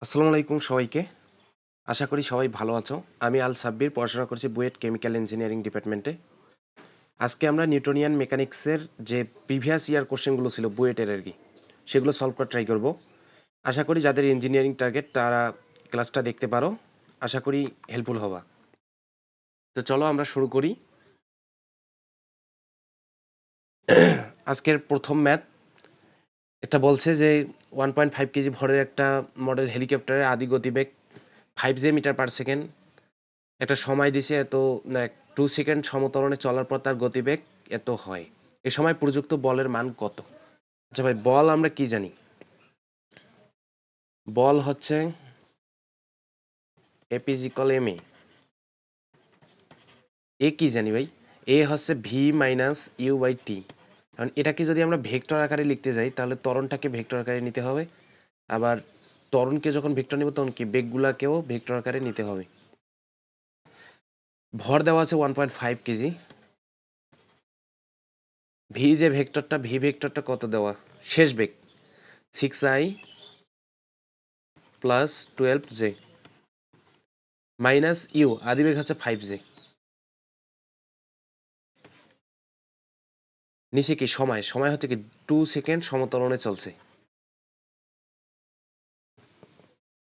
আসসালামু আলাইকুম সবাইকে। আশা করি সবাই ভালো আছো। আমি আল সাব্বির, পড়াশোনা করছি বুয়েট কেমিক্যাল ইঞ্জিনিয়ারিং ডিপার্টমেন্টে। আজকে আমরা নিউটনিয়ান মেকানিক্সের যে প্রিভিয়াস ইয়ার কোশ্চেনগুলো ছিল বুয়েটের আর কি, সেগুলো সলভ করা ট্রাই করব। আশা করি যাদের ইঞ্জিনিয়ারিং টার্গেট তারা ক্লাসটা দেখতে পারো। আশা করি হেল্পফুল হবা। তো চলো আমরা শুরু করি। আজকের প্রথম ম্যাথ, এটা বলছে যে 1.5 কেজি ভরের একটা মডেল হেলিকপ্টারের আদি গতিবেগ 5 মিটার পার সেকেন্ড। একটা সময় দিছে এত, না, 2 সেকেন্ড সমতরণে চলার পর তার গতিবেগ এত হয়। এ সময় প্রযুক্ত বলের মান কত? আচ্ছা ভাই, বল আমরা কি জানি? বল হচ্ছে এপি ইকুয়াল এম এ কি জানি ভাই? এ হচ্ছে V minus you by T. কারণ এটাকে যদি আমরা ভেক্টর আকারে লিখতে যাই তাহলে ত্বরণটাকে ভেক্টর আকারে নিতে হবে। আবার ত্বরণকে যখন ভেক্টর নিব তখন কি বেগগুলাকেও ভেক্টর আকারে নিতে হবে। ভর দেওয়া আছে 1.5 কেজি। ভি যে ভেক্টরটা, ভি ভেক্টরটা কত দেওয়া? শেষ বেগ 6i plus 12j minus U আদিবেগ হচ্ছে 5j। নিচে কি সময়? সময় হচ্ছে কি 2 সেকেন্ড সমতরণে চলছে।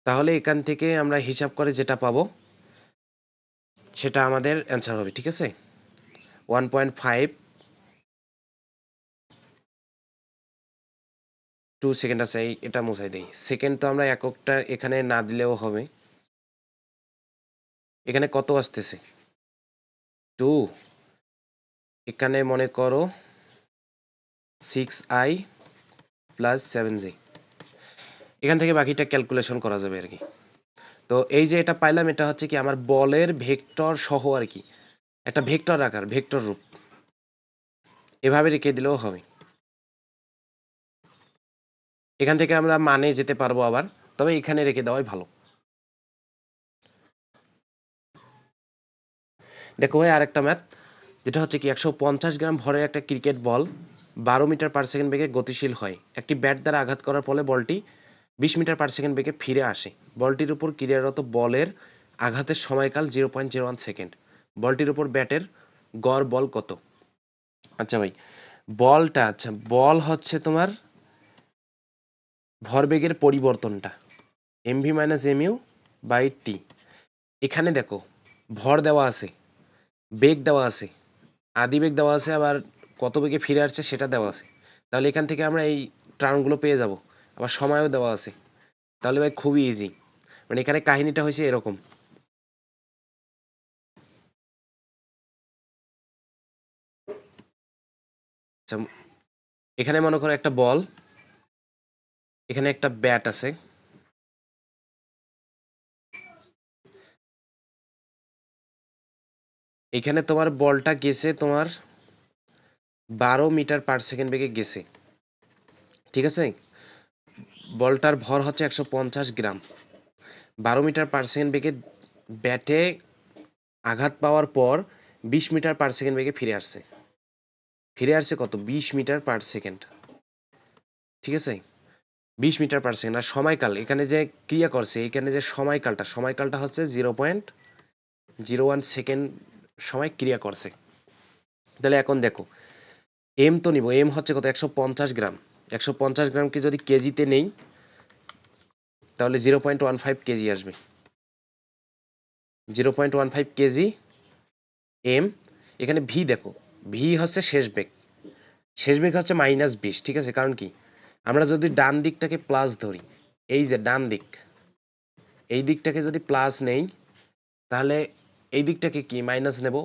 তাহলে এখান থেকে আমরা হিসাব করে যেটা পাবো সেটা আমাদের অ্যান্সার হবে, ঠিক আছে? 1.5 2 সেকেন্ড আছে, এটা মুছাই দেই। সেকেন্ড তো আমরা এককটা এখানে না দিলেও হবে। এখানে কত আসতেছে? 2। এখানে মনে করো 6i প্লাস 7j। এখান থেকে বাকিটা ক্যালকুলেশন করা যাবে আর কি। তো এই যে এটা পাইলাম, এটা হচ্ছে কি আমার বলের ভেক্টর সহ আর কি, একটা ভেক্টর আকার, ভেক্টর রূপ। এভাবে রেখে দিলেও হবে। এখান থেকে আমরা মানে যেতে পারবো আবার, তবে এখানে রেখে দেওয়াই ভালো। দেখো ভাই, আরেকটা ম্যাথ, যেটা হচ্ছে কি 150 গ্রাম ভরের একটা cricket ball 12 metre per second বেগে গতিশীল হয়। একটি ব্যাট দ্বারা আঘাত করার ফলে বলটি 20 মিটার পার সেকেন্ড বেগে ফিরে আসে। বলটির উপর ক্রিয়ারত বলের আঘাতের সময়কাল 0.01 সেকেন্ড। বলটির উপর ব্যাটের গড় বল কত? আচ্ছা ভাই, বলটা, আচ্ছা বল হচ্ছে তোমার ভরবেগের পরিবর্তনটা MV minus mu by T. এখানে দেখো ভর দেওয়া আছে, বেগ দেওয়া আছে, আদি বেগ দেওয়া আছে, আবার কত বেগে ফিরে আসছে সেটা দেওয়া আছে। তাহলে এখান থেকে আমরা এই টার্মগুলো পেয়ে যাব। আবার সময়ও দেওয়া আছে। তাহলে ভাই খুবই ইজি। মানে এখানে কাহিনীটা হয়েছে এরকম। আচ্ছা, এখানে মনে করো একটা বল, এখানে একটা ব্যাট আছে, এখানে তোমার বলটা গেছে তোমার 12 মিটার পার সেকেন্ড বেগে গেছে, ঠিক আছে? বলটার ভর হচ্ছে 150 গ্রাম। 12 মিটার পার সেকেন্ড বেগে ব্যাটে আঘাত পাওয়ার পর 20 মিটার পার সেকেন্ড বেগে ফিরে আসছে। ফিরে আসছে কত? 20 মিটার পার সেকেন্ড, ঠিক আছে? 20 মিটার পার সেকেন্ড। আর সময়কাল এখানে যে ক্রিয়া করছে, এখানে যে সময়কালটা, সময়কালটা হচ্ছে 0.01 সেকেন্ড সময় ক্রিয়া করছে। তাহলে এখন দেখো, এম তো নিব, এম হচ্ছে কত? 150 গ্রাম। 150 গ্রামকে যদি কেজিতে নেই তাহলে 0.15 কেজি আসবে। 0.15 কেজি এম। এখানে ভি দেখো, ভি হচ্ছে শেষ বেগ। শেষ বেগ হচ্ছে -20, ঠিক আছে? কারণ কি, আমরা যদি ডান দিকটাকে প্লাস ধরি, এই যে ডান দিক, এই দিকটাকে যদি প্লাস নেই তাহলে এই দিকটাকে কি মাইনাস নেব,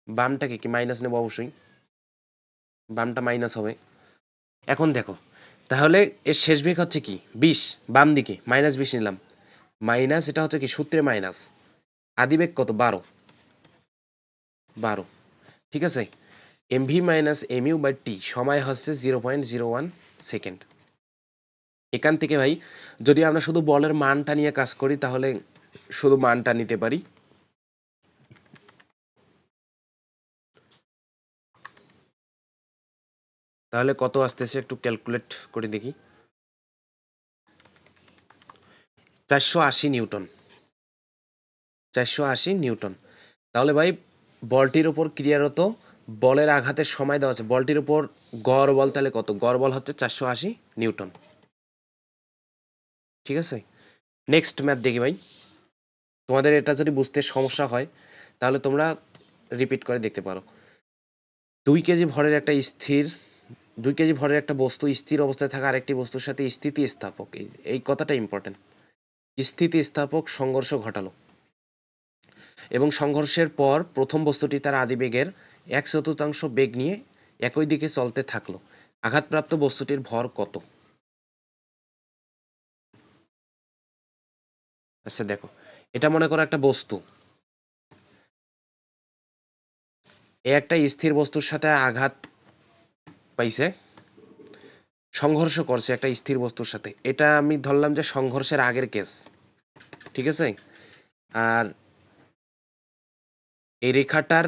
বামটাকে কি মাইনাস নেব, অবশ্যই বামটা মাইনাস হবে। এখন দেখো, তাহলে এর শেষ বেগ হচ্ছে কি 20, বাম দিকে -20 নিলাম, মাইনাস এটা হচ্ছে কি সূত্রে মাইনাস, আদিবেগ কত? 12, ঠিক আছে? MV minus mu by T সময় হচ্ছে 0.01 সেকেন্ড। এখান থেকে ভাই যদি আমরা শুধু বলের মানটা নিয়ে কাজ করি তাহলে শুধু মানটা নিতে পারি। তাহলে কত আসতেছে একটু ক্যালকুলেট করে দেখি। 480 নিউটন, 480 নিউটন। তাহলে ভাই বলটির উপর ক্রিয়ারত বলের আঘাতের সময় দেওয়া আছে, বলটির উপর গড় বল তাহলে কত? গড় বল হচ্ছে 480 নিউটন। ঠিক আছে, নেক্সট ম্যাথ দেখি ভাই। তোমাদের এটা যদি বুঝতে সমস্যা হয় তাহলে তোমরা রিপিট করে দেখতে পারো। 2 কেজি ভরের একটা স্থির 2 কেজি ভরের একটা বস্তু স্থির অবস্থায় থাকা আরেকটি বস্তুর সাথে স্থিতিস্থাপক, এই কথাটা ইম্পর্টেন্ট, স্থিতিস্থাপক সংঘর্ষ ঘটালো এবং সংঘর্ষের পর প্রথম বস্তুটি তার আদিবেগের 1/4 বেগ নিয়ে একই দিকে চলতে থাকলো। আঘাতপ্রাপ্ত বস্তুটির ভর কত? আচ্ছা দেখো, এটা মনে করো একটা বস্তু, এ একটা স্থির বস্তুর সাথে আঘাত পাইছে, সংঘর্ষ করছে একটা স্থির বস্তুর সাথে। এটা আমি ধরলাম যে সংঘর্ষের আগের কেস, ঠিক আছে। আর এই রেখাটার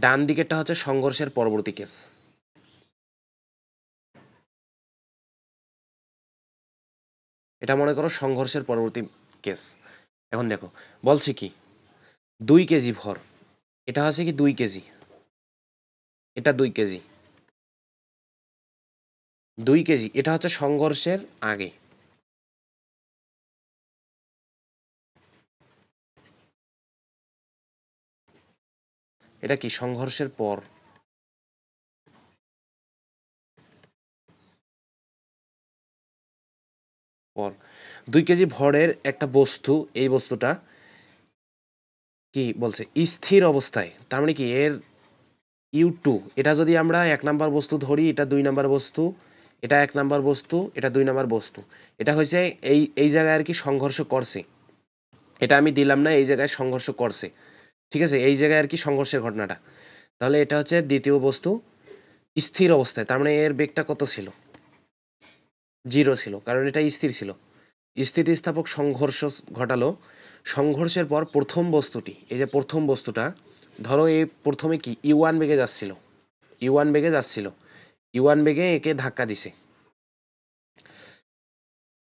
ডান দিকেরটা হচ্ছে সংঘর্ষের পরবর্তী কেস। এটা মনে করো সংঘর্ষের পরবর্তী কেস। এখন দেখো বলছে কি 2 কেজি ভর, এটা হচ্ছে কি 2 কেজি, এটা 2 কেজি, 2 কেজি, এটা হচ্ছে সংঘর্ষের আগে। এটা কি সংঘর্ষের পর। পর 2 কেজি ভরের একটা বস্তু, এই বস্তুটা কি বলছে স্থির অবস্থায়, তার মানে কি এর U2, এটা যদি আমরা 1 নাম্বার বস্তু ধরি, এটা 2 নাম্বার বস্তু, এটা 1 নাম্বার বস্তু, এটা 2 নাম্বার বস্তু, এটা হয়েছে এই জায়গায় আর কি সংঘর্ষ করছে, এটা আমি দিলাম না, এই জায়গায় সংঘর্ষ করছে, ঠিক আছে, এই জায়গায় আর কি সংঘর্ষের ঘটনাটা। তাহলে এটা হচ্ছে দ্বিতীয় বস্তু স্থির অবস্থায়, তার মানে এর বেগটা কত ছিল? 0 ছিল, কারণ এটা স্থির ছিল। স্থিতিস্থাপক সংঘর্ষ ঘটালো, সংঘর্ষের পর প্রথম বস্তুটি, এই যে প্রথম বস্তুটা, ধরো এই প্রথমে কি U1 বেগে যাচ্ছিল, U1 বেগে যাচ্ছিল, U1 বেগে একে ধাক্কা দিছে।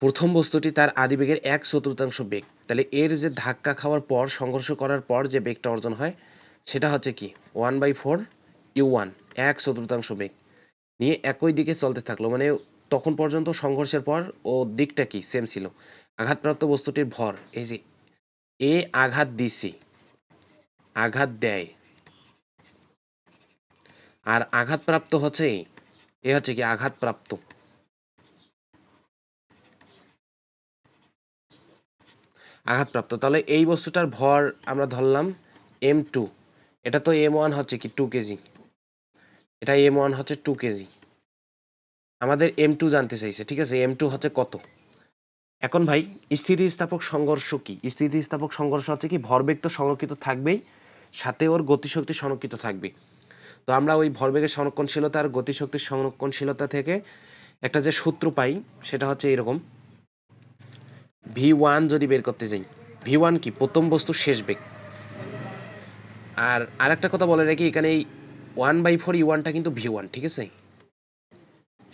প্রথম বস্তুটি তার আদিবেগের 1/4 বেগ, তাহলে এর যে ধাক্কা খাওয়ার পর সংঘর্ষ করার পর যে বেগটা অর্জন হয় সেটা হচ্ছে কি 1/4 U1, 1/4 বেগ নিয়ে একই দিকে চলতে থাকলো, মানে তখন পর্যন্ত সংঘর্ষের পর ও দিকটা কি সেম ছিল। আঘাতপ্রাপ্ত বস্তুটির ভর, এই যে এ আঘাত দিছি, আঘাত দেয়, আর আঘাতপ্রাপ্ত হচ্ছে এ হচ্ছে কি আঘাতপ্রাপ্ত, আঘাতপ্রাপ্ত। তাহলে এই বস্তুটার ভর আমরা ধরলাম M2, এটা তো M1 হচ্ছে কি 2 কেজি, এটা M1 হচ্ছে 2 কেজি, আমাদের M2 জানতে চাইছে, ঠিক আছে, M2 হচ্ছে কত। এখন ভাই স্থিতিস্থাপক সংঘর্ষ কি? স্থিতিস্থাপক সংঘর্ষ হচ্ছে কি ভরবেগ তো সংরক্ষিত থাকবেই, সাথে ওর গতিশক্তি সংরক্ষিত থাকবে। তো আমরা ওই ভরবেগের সংরক্ষণশীলতা আর গতিশক্তির সংরক্ষণশীলতা থেকে একটা যে সূত্র পাই সেটা হচ্ছে এরকম, V1 যদি বের করতে যাই, V1 কি প্রথম বস্তুর শেষ বেগ। আর আরেকটা কথা বলে রাখি, এখানে এই 1/4 U1টা কিন্তু V1, ঠিক আছে,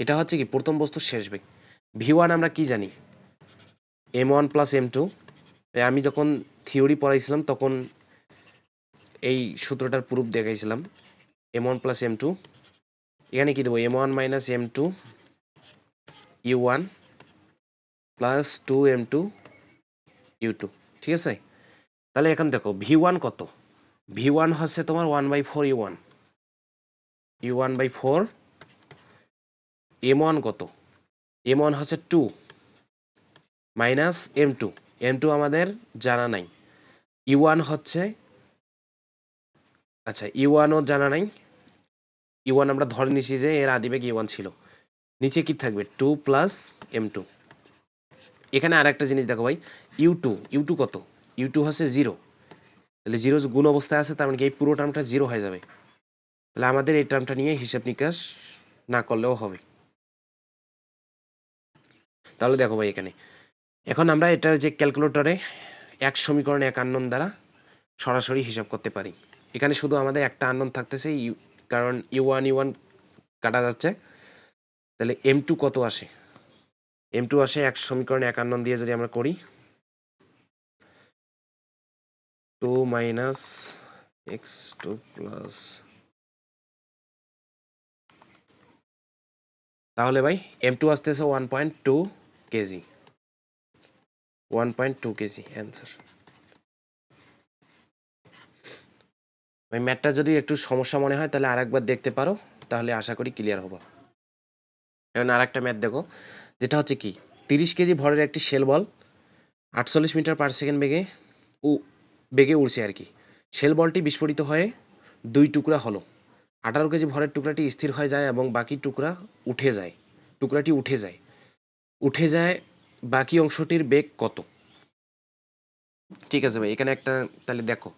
এটা হচ্ছে কি প্রথম বস্তুর শেষ বেগ। V1 আমরা কি জানি, M1 প্লাস M2, আমি যখন থিওরি পড়াইছিলাম তখন এই সূত্রটার প্রুফ দেখাইছিলাম, M1 প্লাস M2, এখানে কি দেবো M1 minus M2 U1 plus 2M2 U2, ঠিক আছে। তাহলে এখন দেখো V1 কত, V1 হচ্ছে তোমার 1/4 U1, U1/4, M1 কত, M1 হচ্ছে 2 মাইনাস M2, M2 আমাদের জানা নাই, U1 হচ্ছে, আচ্ছা U1 ও জানা নাই, U1 আমরা ধরে নিছি যে এর আদিবেগ U1 ছিল, নিচে কি থাকবে 2 প্লাস M2। এখানে আর একটা জিনিস দেখো ভাই, U2 কত, U2 হচ্ছে 0, তাহলে 0 গুণ অবস্থায় আছে, তার মানে কি এই পুরো টার্মটা 0 হয়ে যাবে, তাহলে আমাদের এই টার্মটা নিয়ে হিসাব নিকাশ না করলেও হবে। তাহলে দেখো ভাই এখানে এখন আমরা এটা যে ক্যালকুলেটরে 1 সমীকরণ 1 আননোন দ্বারা সরাসরি হিসাব করতে পারি। এখানে শুধু আমাদের একটা আননোন থাকতেছে কারণ U1 কাটা যাচ্ছে, তাহলে M2 কত আসে, M2 আসে 1 সমীকরণ 1 আননোন দিয়ে যদি আমরা করি 2 মাইনাস x2 প্লাস, তাহলে ভাই m2 আসতেছে 1.2 কেজি, 1.2 কেজি অ্যান্সার। ওই ম্যাথটা যদি একটু সমস্যা মনে হয় তাহলে আরেকবার দেখতে পারো, তাহলে আশা করি ক্লিয়ার হবো। এখন আরেকটা ম্যাথ দেখো, যেটা হচ্ছে কি 30 কেজি ভরের একটি শেল বল 48 মিটার পার সেকেন্ড বেগে উড়ছে আর কি। শেল বলটি বিস্ফোরিত হয়ে 2 টুকরা হলো। 18 কেজি ভরের টুকরাটি স্থির হয়ে যায় এবং বাকি টুকরাটি উঠে যায়, বাকি অংশটির বেগ কত? ঠিক আছে ভাই, এখানে একটা তাহলে দেখো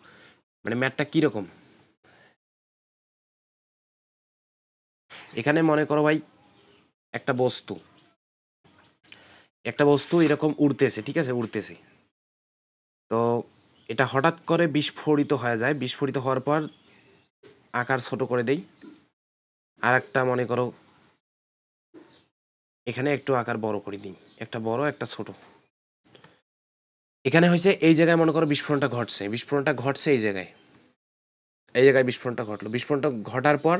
মানে ম্যাথটা কিরকম। এখানে মনে করো ভাই একটা বস্তু এরকম উড়তেছে, ঠিক আছে, উড়তেছে। তো এটা হঠাৎ করে বিস্ফোরিত হয়ে যায়, বিস্ফোরিত হওয়ার পর আকার ছোট করে দেই। আর একটা মনে করো এখানে একটু আকার বড় করে দিই, একটা বড় একটা ছোট। এখানে হয়েছে এই জায়গায় মনে করো বিস্ফোরণটা ঘটছে এই জায়গায় বিস্ফোরণটা ঘটলো। বিস্ফোরণটা ঘটার পর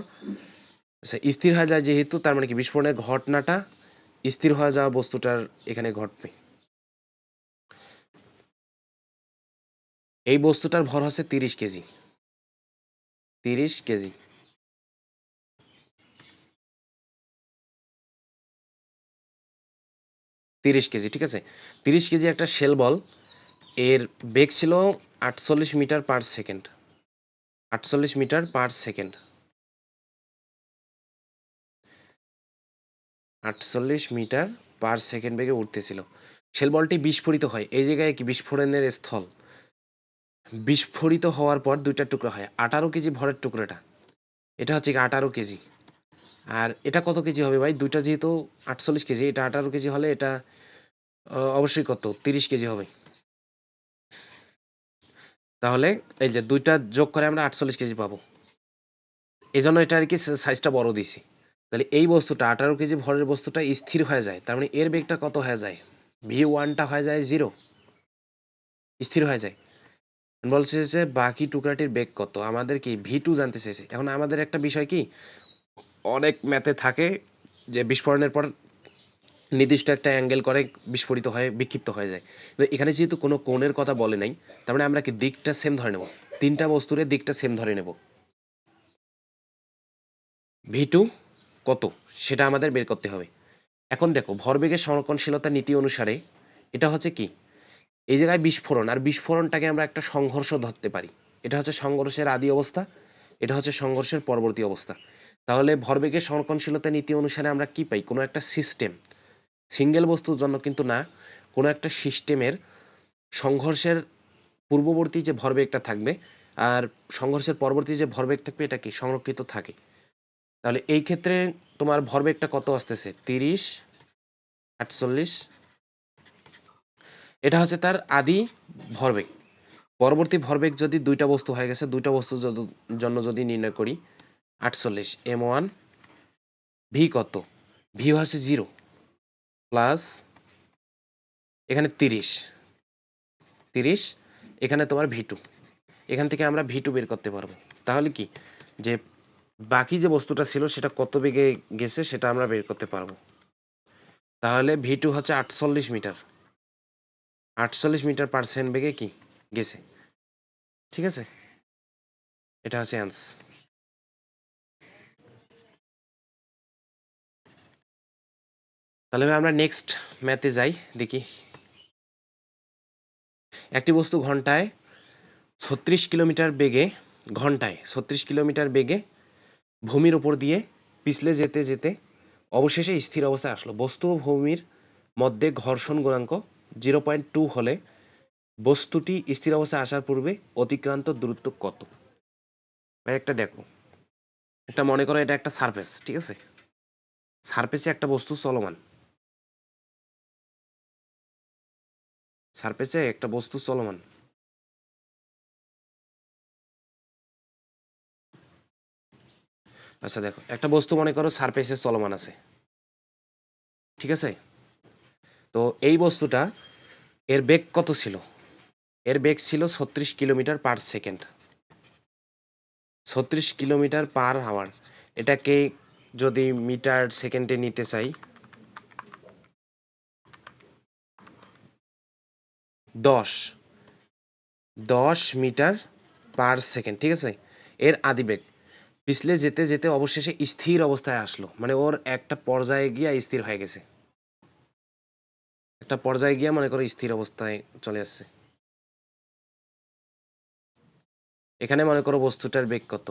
স্থির হয়ে যায় যেহেতু, তার মানে কি বিস্ফোরণের ঘটনাটা স্থির হয়ে যাওয়া বস্তুটার এখানে ঘটবে। এই বস্তুটার ভর হচ্ছে 30 কেজি, 30 কেজি। ঠিক আছে, 30 কেজি একটা শেল বল, এর বেগ ছিল 48 metre per second, 48 metre per second, 48 metre per second বেগে উঠতেছিল। শেল বলটি বিস্ফোরিত হয়, এই জায়গায় কি বিস্ফোরণের স্থল, বিস্ফোরিত হওয়ার পর দুইটা টুকরা হয়। 18 কেজি ভরের টুকরাটা, এটা হচ্ছে 18 কেজি, আর এটা কত কেজি হবে ভাই? দুইটা যেহেতু 48 কেজি, এটা 18 কেজি হলে এটা অবশ্যই কত 30 কেজি হবে। তাহলে এই যে দুইটা যোগ করে আমরা 48 কেজি পাবো, এই জন্য এটা আর কি সাইজটা বড় দিছি। তাহলে এই বস্তুটা 18 কেজি ভরের বস্তুটা স্থির হয়ে যায়, তার মানে এর বেগটা কত হয়ে যায়? v1টা হয়ে যায় 0, স্থির হয়ে যায়। বলছে যে বাকি টুকরাটির বেগ কত, আমাদের কি v2 জানতে চেয়েছে। এখন আমাদের একটা বিষয় কি, অনেক ম্যাথে থাকে যে বিস্ফোরণের পর নির্দিষ্ট একটা অ্যাঙ্গেল করে বিস্ফোরিত হয়ে বিক্ষিপ্ত হয়ে যায়। তো এখানে যেহেতু কোনো কোণের কথা বলে নাই, তার মানে আমরা কি দিকটা সেম ধরে নেব, তিনটা বস্তুর দিকটা সেম ধরে নেব। v2 কত সেটা আমাদের বের করতে হবে। এখন দেখো ভরবেগের সংরক্ষণশীলতা নীতি অনুসারে এটা হচ্ছে কি, এই জায়গায় বিস্ফোরণ, আর বিস্ফোরণটাকে আমরা একটা সংঘর্ষ ধরতে পারি। এটা হচ্ছে সংঘর্ষের আদি অবস্থা, এটা হচ্ছে সংঘর্ষের পরবর্তী অবস্থা। তাহলে ভরবেগের সংরক্ষণশীলতা নীতি অনুসারে আমরা কি পাই, কোনো একটা সিস্টেম, সিঙ্গেল বস্তুর জন্য কিন্তু না, কোনো একটা সিস্টেমের সংঘর্ষের পূর্ববর্তী যে ভরবেগটা থাকবে আর সংঘর্ষের পরবর্তী যে ভরবেগ থাকবে এটা কি সংরক্ষিত থাকে। তাহলে এই ক্ষেত্রে তোমার ভরবেগটা কত আসতেছে, 30, 48, এটা হচ্ছে তার আদি ভরবেগ। পরবর্তী ভরবেগ যদি দুইটা বস্তু হয়ে গেছে, দুইটা বস্তুর জন্য যদি নির্ণয় করি 48 m1, ভি কত, ভি হচ্ছে 0 প্লাস এখানে 30, এখানে তোমার v2, এখান থেকে আমরা v2 বের করতে পারবো। তাহলে কি যে বাকি যে বস্তুটা ছিল সেটা কত বেগে গেছে সেটা আমরা বের করতে পারবো। তাহলে v2 হচ্ছে 48 মিটার, 48 মিটার পার সেকেন্ড বেগে কি গেছে। ঠিক আছে, এটা হচ্ছে অ্যান্সার। তাহলে আমরা নেক্সট ম্যাথে যাই, দেখি। একটি বস্তু ঘন্টায় 36 কিলোমিটার বেগে ভূমির উপর দিয়ে পিছলে যেতে যেতে অবশেষে স্থির অবস্থায় আসলো। বস্তু ও ভূমির মধ্যে ঘর্ষণ গুণাঙ্ক 0.2 হলে বস্তুটি স্থির অবস্থায় আসার পূর্বে অতিক্রান্ত দূরত্ব কত? ভাই একটা দেখো, একটা মনে করো এটা একটা সারফেস, ঠিক আছে, সারফেসে একটা বস্তু চলমান, সারফেসে একটা বস্তু চলমান। আচ্ছা দেখো, একটা বস্তু মনে করো সারফেসে চলমান আছে, ঠিক আছে। তো এই বস্তুটা এর বেগ কত ছিল, এর বেগ ছিল 36 kilometre per second, 36 kilometre per hour. এটাকে যদি মিটার সেকেন্ডে নিতে চাই, 10 মিটার পার সেকেন্ড, ঠিক আছে। এর আদিবেগ পিছলে যেতে যেতে অবশেষে স্থির অবস্থায় আসলো, মানে ওর একটা পর্যায়ে গিয়ে স্থির হয়ে গেছে, একটা পর্যায়ে গিয়ে মনে করো স্থির অবস্থায় চলে আসছে। এখানে মনে করো বস্তুটার বেগ কত,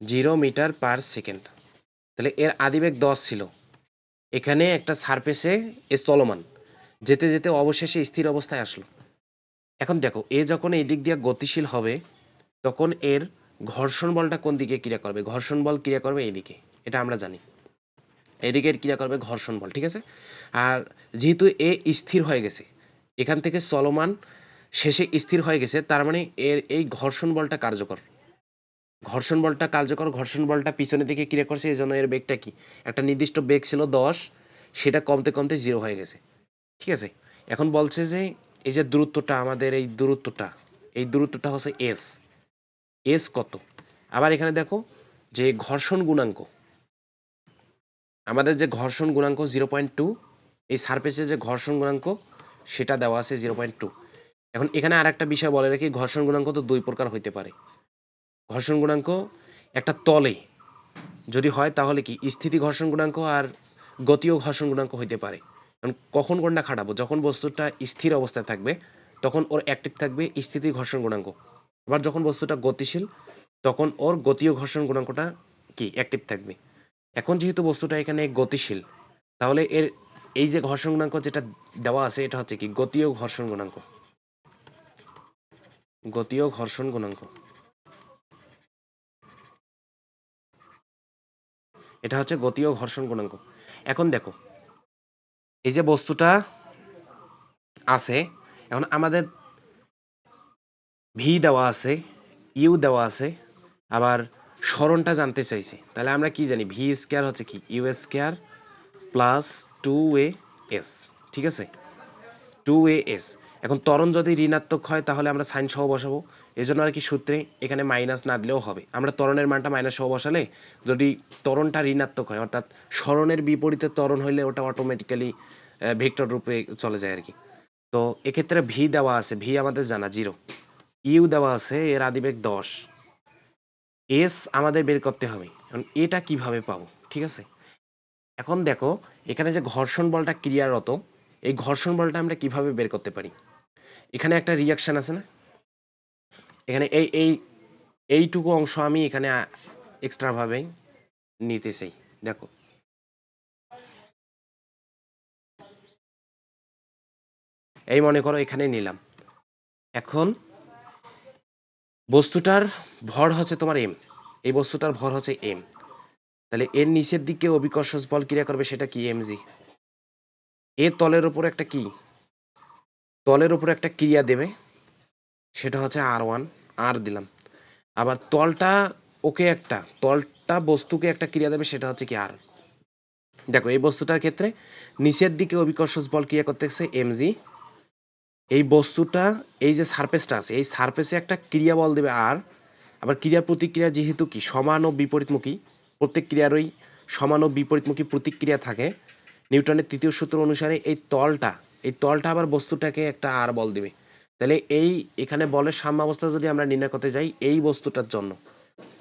0 মিটার পার সেকেন্ড। তাহলে এর আদিবেগ 10 ছিল, এখানে একটা সারফেসে চলমান, যেতে যেতে অবশেষে স্থির অবস্থায় আসলো। এখন দেখো এ যখন এই দিক দিয়ে গতিশীল হবে, তখন এর ঘর্ষণ বলটা কোন দিকে ক্রিয়া করবে, ঘর্ষণ বল ক্রিয়া করবে এইদিকে, এটা আমরা জানি। এদিকে ক্রিয়া করবে ঘর্ষণ বল, ঠিক আছে। আর যেহেতু এ স্থির হয়ে গেছে, এখান থেকে চলমান শেষে স্থির হয়ে গেছে, তার মানে এর এই ঘর্ষণ বলটা কার্যকর, ঘর্ষণ বলটা পিছনের দিকে ক্রিয়া করছে, এই জন্য এর বেগটা কি, একটা নির্দিষ্ট বেগ ছিল 10, সেটা কমতে কমতে 0 হয়ে গেছে, ঠিক আছে। এখন বলছে যে এই যে দূরত্বটা, আমাদের এই দূরত্বটা হচ্ছে এস, এস কত। আবার এখানে দেখো যে ঘর্ষণ গুণাঙ্ক, আমাদের যে ঘর্ষণ গুণাঙ্ক 0.2, এই সারফেসে যে ঘর্ষণ গুণাঙ্ক সেটা দেওয়া আছে 0.2। এখন এখানে আর একটা বিষয় বলে রাখি, ঘর্ষণ গুণাঙ্ক তো দুই প্রকার হইতে পারে। ঘর্ষণ গুণাঙ্ক একটা তলে যদি হয় তাহলে কি স্থিতি ঘর্ষণ গুণাঙ্ক আর গতীয় ঘর্ষণ গুণাঙ্ক হইতে পারে। কখন কোনটা খাটাবো, যখন বস্তুটা স্থির অবস্থায় থাকবে তখন ওর অ্যাক্টিভ থাকবে স্থিতি ঘর্ষণ গুণাঙ্ক, আবার যখন বস্তুটা গতিশীল তখন ওর গতীয় ঘর্ষণ গুণাঙ্কটা কি অ্যাক্টিভ থাকবে। এখন যেহেতু বস্তুটা এখানে গতিশীল, তাহলে এর এই যে ঘর্ষণ গুণাঙ্ক যেটা দেওয়া আছে এটা হচ্ছে কি গতীয় ঘর্ষণ গুণাঙ্ক, গতীয় ঘর্ষণ গুণাঙ্ক, এটা হচ্ছে গতীয় ঘর্ষণ গুণাঙ্ক। এখন দেখো এই যে বস্তুটা আছে, এখন আমাদের ভি দেওয়া আছে, ইউ দেওয়া আছে, আবার সরণটা জানতে চাইছি, তাহলে আমরা কি জানি ভি স্কয়ার হচ্ছে কি you square plus 2a s, ঠিক আছে, 2a s। এখন ত্বরণ যদি ঋণাত্মক হয় তাহলে আমরা সাইন সহ বসাবো, এই জন্য আর কি সূত্রে এখানে মাইনাস না দিলেও হবে, আমরা ত্বরণের মানটা মাইনাস সহ বসালে যদি ত্বরণটা ঋণাত্মক হয়, অর্থাৎ সরণের বিপরীতে ত্বরণ হইলে ওটা অটোমেটিক্যালি ভেক্টর রূপে চলে যায় আর কি। তো এক্ষেত্রে ভি দেওয়া আছে, ভি আমাদের জানা 0, ইউ দেওয়া আছে এর আদিবেগ 10, এস আমাদের বের করতে হবে। এখন এটা কিভাবে পাবো, ঠিক আছে। এখন দেখো এখানে যে ঘর্ষণ বলটা ক্রিয়ারত, এই ঘর্ষণ বলটা আমরা কিভাবে বের করতে পারি, এখানে একটা রিয়াকশন আছে না, এখানে এইটুকু অংশ আমি এখানে এক্সট্রা ভাবে নিতে চাই। দেখো এই মনে করো এখানে নিলাম, এখন বস্তুটার ভর হচ্ছে তোমার এম, এই বস্তুটার ভর হচ্ছে এম, তাহলে এর নিচের দিকে অভিকর্ষজ বল ক্রিয়া করবে সেটা কি এমজি, এর তলের উপর একটা কি, তলের উপর একটা ক্রিয়া দেবে সেটা হচ্ছে R1, আর দিলাম, আবার তলটা ওকে একটা তলটা বস্তুকে একটা ক্রিয়া দেবে সেটা হচ্ছে কি আর। দেখো এই বস্তুটার ক্ষেত্রে নিচের দিকে অভিকর্ষজ বল ক্রিয়া করতেছে এমজি, এই বস্তুটা এই যে সারফেসটা আছে এই সারফেসে একটা ক্রিয়া বল দেবে আর, আবার ক্রিয়া প্রতিক্রিয়া যেহেতু কি সমান ও বিপরীতমুখী, প্রত্যেক ক্রিয়ারই সমান ও বিপরীতমুখী প্রতিক্রিয়া থাকে, নিউটনের তৃতীয় সূত্র অনুসারে এই তলটা আবার বস্তুটাকে একটা আর বল দিবে। তাহলে এই এখানে বলের সাম্যাবস্থা যদি আমরা নির্ণয় করতে যাই এই বস্তুটার জন্য,